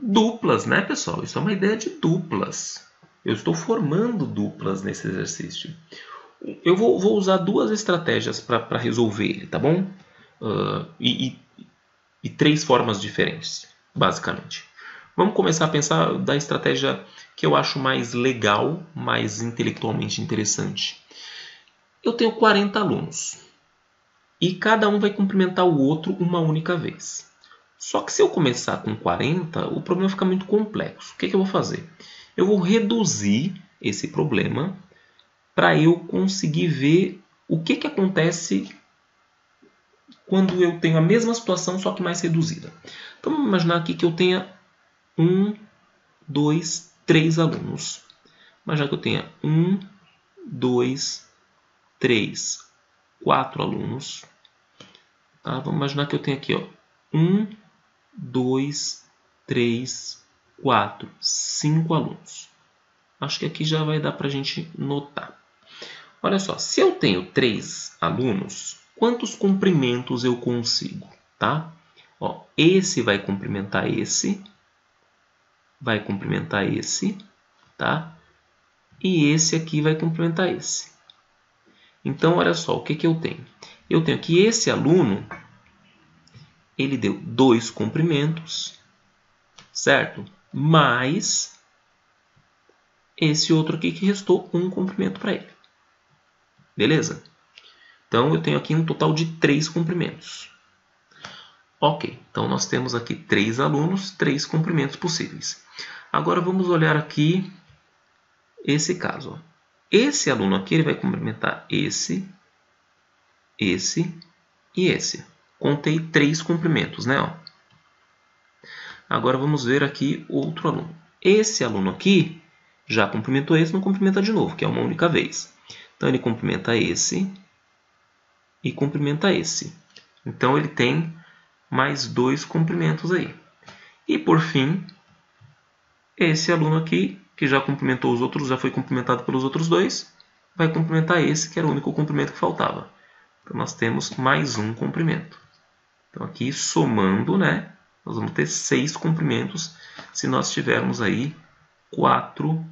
duplas, né, pessoal? Isso é uma ideia de duplas. Eu estou formando duplas nesse exercício. Eu vou usar 2 estratégias para resolver ele, tá bom? E 3 formas diferentes, basicamente. Vamos começar a pensar da estratégia que eu acho mais legal, mais intelectualmente interessante. Eu tenho 40 alunos e cada um vai cumprimentar o outro uma única vez. Só que se eu começar com 40, o problema fica muito complexo. O que eu vou fazer? Eu vou reduzir esse problema para eu conseguir ver o que acontece quando eu tenho a mesma situação, só que mais reduzida. Então vamos imaginar aqui que eu tenha 1, 2, 3 alunos. Imaginar que eu tenha 1, 2, 3, 4 alunos. Tá? Vamos imaginar que eu tenho aqui, ó, 1, 2, 3, 4, 5 alunos. Acho que aqui já vai dar para a gente notar. Olha só, se eu tenho 3 alunos, quantos cumprimentos eu consigo? Tá? Ó, esse vai cumprimentar esse, tá? E esse aqui vai cumprimentar esse. Então, olha só, o que, que eu tenho? Eu tenho que esse aluno, ele deu 2 comprimentos, certo? Mais esse outro aqui que restou um comprimento para ele. Beleza? Então, eu tenho aqui um total de 3 comprimentos. Ok, então nós temos aqui 3 alunos, 3 comprimentos possíveis. Agora, vamos olhar aqui esse caso. Ó. Esse aluno aqui ele vai complementar esse e esse. Contei 3 comprimentos, né? Ó. Agora vamos ver aqui outro aluno. Esse aluno aqui já cumprimentou esse, não cumprimenta de novo, que é uma única vez. Então ele cumprimenta esse e cumprimenta esse. Então ele tem mais 2 cumprimentos aí. E por fim, esse aluno aqui, que já cumprimentou os outros, já foi cumprimentado pelos outros 2, vai cumprimentar esse, que era o único cumprimento que faltava. Então nós temos mais um comprimento. Então aqui somando, né, nós vamos ter 6 comprimentos se nós tivermos aí 4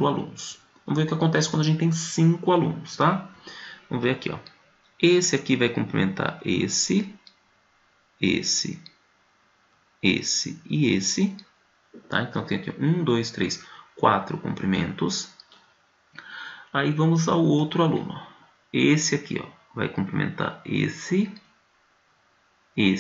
alunos. Vamos ver o que acontece quando a gente tem 5 alunos, tá? Vamos ver aqui, ó. Esse aqui vai complementar esse e esse. Tá? Então tem aqui 1, 2, 3, 4 comprimentos. Aí vamos ao outro aluno. Esse aqui, ó, vai complementar esse e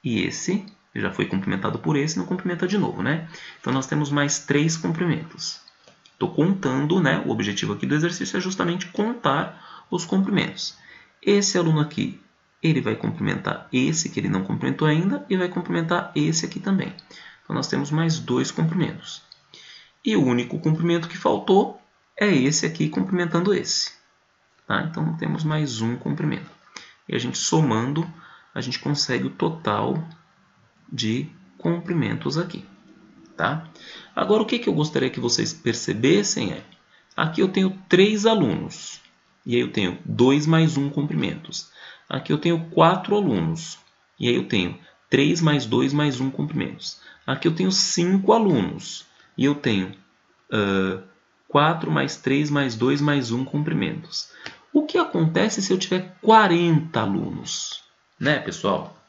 esse. Já foi complementado por esse, não complementa de novo, né? Então nós temos mais 3 comprimentos. Estou contando, né? O objetivo aqui do exercício é justamente contar os comprimentos. Esse aluno aqui, ele vai complementar esse que ele não complementou ainda e vai complementar esse aqui também. Então nós temos mais 2 comprimentos. E o único comprimento que faltou é esse aqui complementando esse. Tá? Então temos mais um comprimento. E a gente somando, a gente consegue o total de comprimentos aqui. Tá? Agora, o que eu gostaria que vocês percebessem é, aqui eu tenho 3 alunos, e aí eu tenho 2 mais 1 comprimentos. Aqui eu tenho 4 alunos, e aí eu tenho 3 mais 2 mais 1 comprimentos. Aqui eu tenho 5 alunos, e eu tenho 4 mais 3 mais 2 mais 1 comprimentos. O que acontece se eu tiver 40 alunos? Né, pessoal?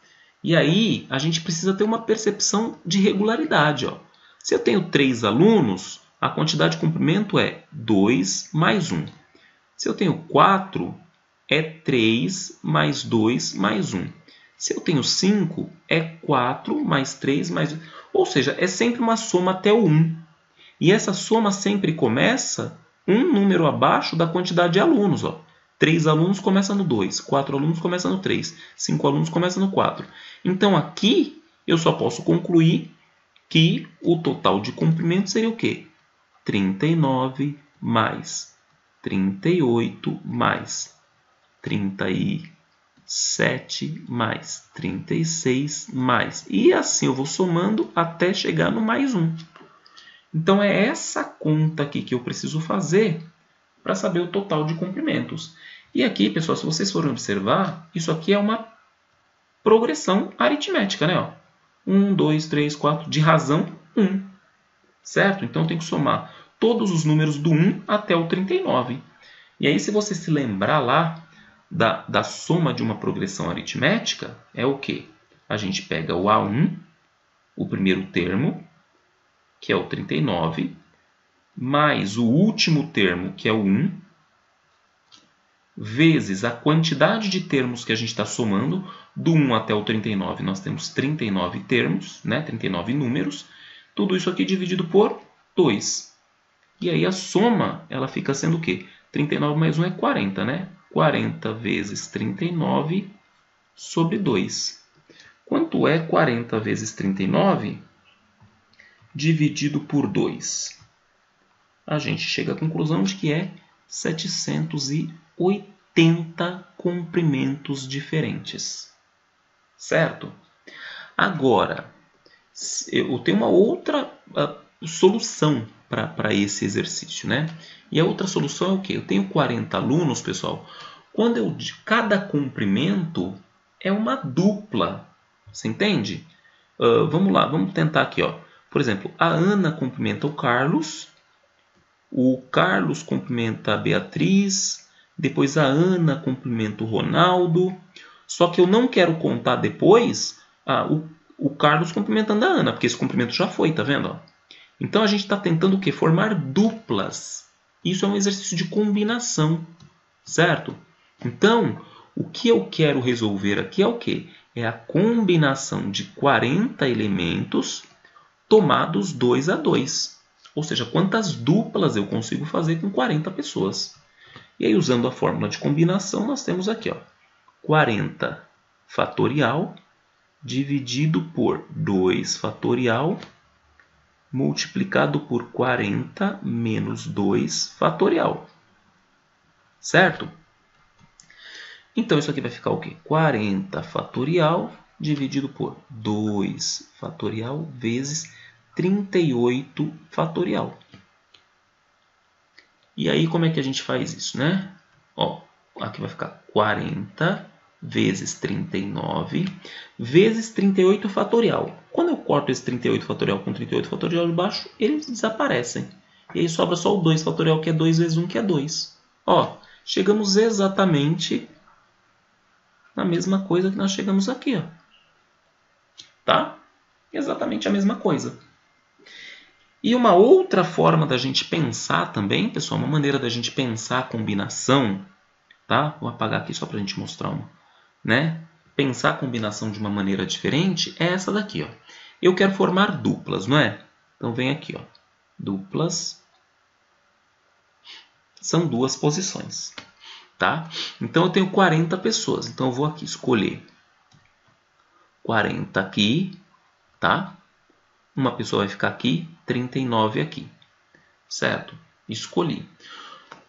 E aí, a gente precisa ter uma percepção de regularidade, ó. Se eu tenho 3 alunos, a quantidade de comprimento é 2 mais 1. Se eu tenho 4, é 3 mais 2 mais 1. Se eu tenho 5, é 4 mais 3 mais 1. Ou seja, é sempre uma soma até o 1. E essa soma sempre começa um número abaixo da quantidade de alunos. Ó. 3 alunos começa no 2, 4 alunos começa no 3, 5 alunos começa no 4. Então aqui eu só posso concluir que o total de comprimentos seria o quê? 39 mais 38 mais 37 mais 36 mais. E assim eu vou somando até chegar no mais 1. Então é essa conta aqui que eu preciso fazer para saber o total de comprimentos. E aqui, pessoal, se vocês forem observar, isso aqui é uma progressão aritmética, né? Ó. 1, 2, 3, 4, de razão 1. Certo? Então, eu tenho que somar todos os números do 1 até o 39. E aí, se você se lembrar lá da soma de uma progressão aritmética, é o quê? A gente pega o A1, o primeiro termo, que é o 39, mais o último termo, que é o 1, vezes a quantidade de termos que a gente está somando, do 1 até o 39, nós temos 39 termos, né? 39 números, tudo isso aqui dividido por 2. E aí a soma, ela fica sendo o quê? 39 mais 1 é 40, né? 40 vezes 39 sobre 2. Quanto é 40 vezes 39 dividido por 2? A gente chega à conclusão de que é 780 comprimentos diferentes. Certo? Agora, eu tenho uma outra solução para esse exercício, né? E a outra solução é o quê? Eu tenho 40 alunos, pessoal. Quando cada comprimento é uma dupla. Você entende? Vamos lá, vamos tentar aqui. Ó. Por exemplo, a Ana cumprimenta o Carlos o Carlos cumprimenta a Beatriz, depois a Ana cumprimenta o Ronaldo. Só que eu não quero contar depois o Carlos cumprimentando a Ana, porque esse cumprimento já foi, tá vendo? Então a gente está tentando o quê? Formar duplas. Isso é um exercício de combinação, certo? Então, o que eu quero resolver aqui é o quê? É a combinação de 40 elementos tomados 2 a 2. Ou seja, quantas duplas eu consigo fazer com 40 pessoas. E aí, usando a fórmula de combinação, nós temos aqui, ó, 40 fatorial dividido por 2 fatorial multiplicado por 40 menos 2 fatorial. Certo? Então, isso aqui vai ficar o quê? 40 fatorial dividido por 2 fatorial vezes 38 fatorial. E aí, como é que a gente faz isso, né? Ó, aqui vai ficar 40 vezes 39 vezes 38 fatorial. Quando eu corto esse 38 fatorial com 38 fatorial de baixo, eles desaparecem. E aí sobra só o 2 fatorial, que é 2 vezes 1, que é 2. Ó, chegamos exatamente na mesma coisa que nós chegamos aqui, ó. Tá? Exatamente a mesma coisa. E uma outra forma da gente pensar também, pessoal, uma maneira da gente pensar a combinação, tá? Vou apagar aqui só para a gente mostrar uma, né? Pensar a combinação de uma maneira diferente é essa daqui, ó. Eu quero formar duplas, não é? Então vem aqui, ó. Duplas são duas posições, tá? Então eu tenho 40 pessoas, então eu vou aqui escolher 40 aqui, tá? Uma pessoa vai ficar aqui, 39 aqui, certo? Escolhi.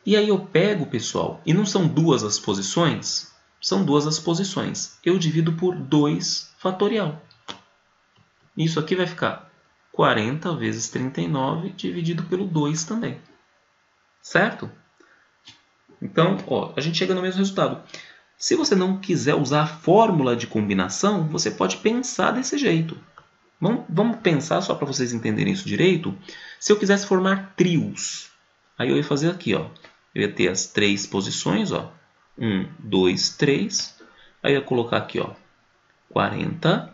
E aí eu pego, pessoal, e não são duas as posições? São duas as posições. Eu divido por 2 fatorial. Isso aqui vai ficar 40 vezes 39 dividido pelo 2 também. Certo? Então, ó, a gente chega no mesmo resultado. Se você não quiser usar a fórmula de combinação, você pode pensar desse jeito. Vamos pensar, só para vocês entenderem isso direito. Se eu quisesse formar trios, aí eu ia fazer aqui, ó. Eu ia ter as 3 posições, ó. 1, 2, 3. Aí eu ia colocar aqui, ó. 40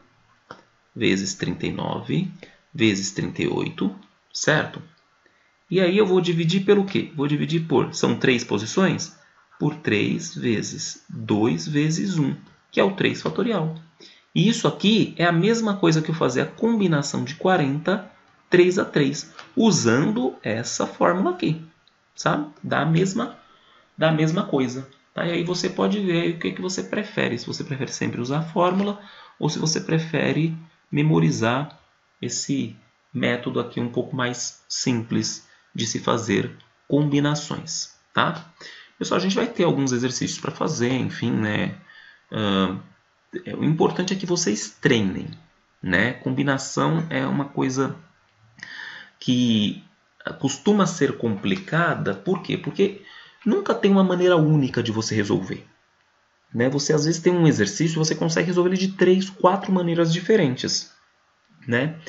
vezes 39 vezes 38, certo? E aí eu vou dividir pelo quê? Vou dividir por, são 3 posições? Por 3 vezes 2 vezes 1, que é o 3 fatorial. E isso aqui é a mesma coisa que eu fazer a combinação de 40, 3 a 3, usando essa fórmula aqui, sabe? Da mesma coisa. Tá? E aí você pode ver o que você prefere. Se você prefere sempre usar a fórmula ou se você prefere memorizar esse método aqui um pouco mais simples de se fazer combinações. Tá? Pessoal, a gente vai ter alguns exercícios para fazer, enfim, né? O importante é que vocês treinem, né? Combinação é uma coisa que costuma ser complicada. Por quê? Porque nunca tem uma maneira única de você resolver, né? Você às vezes tem um exercício e você consegue resolver ele de 3, 4 maneiras diferentes, né?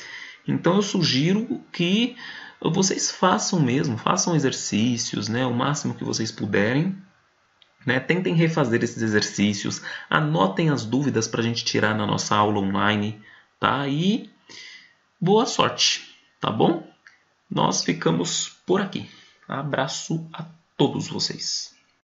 Então eu sugiro que vocês façam exercícios, né? O máximo que vocês puderem. Né? Tentem refazer esses exercícios, anotem as dúvidas para a gente tirar na nossa aula online, tá? E boa sorte, tá bom? Nós ficamos por aqui. Abraço a todos vocês.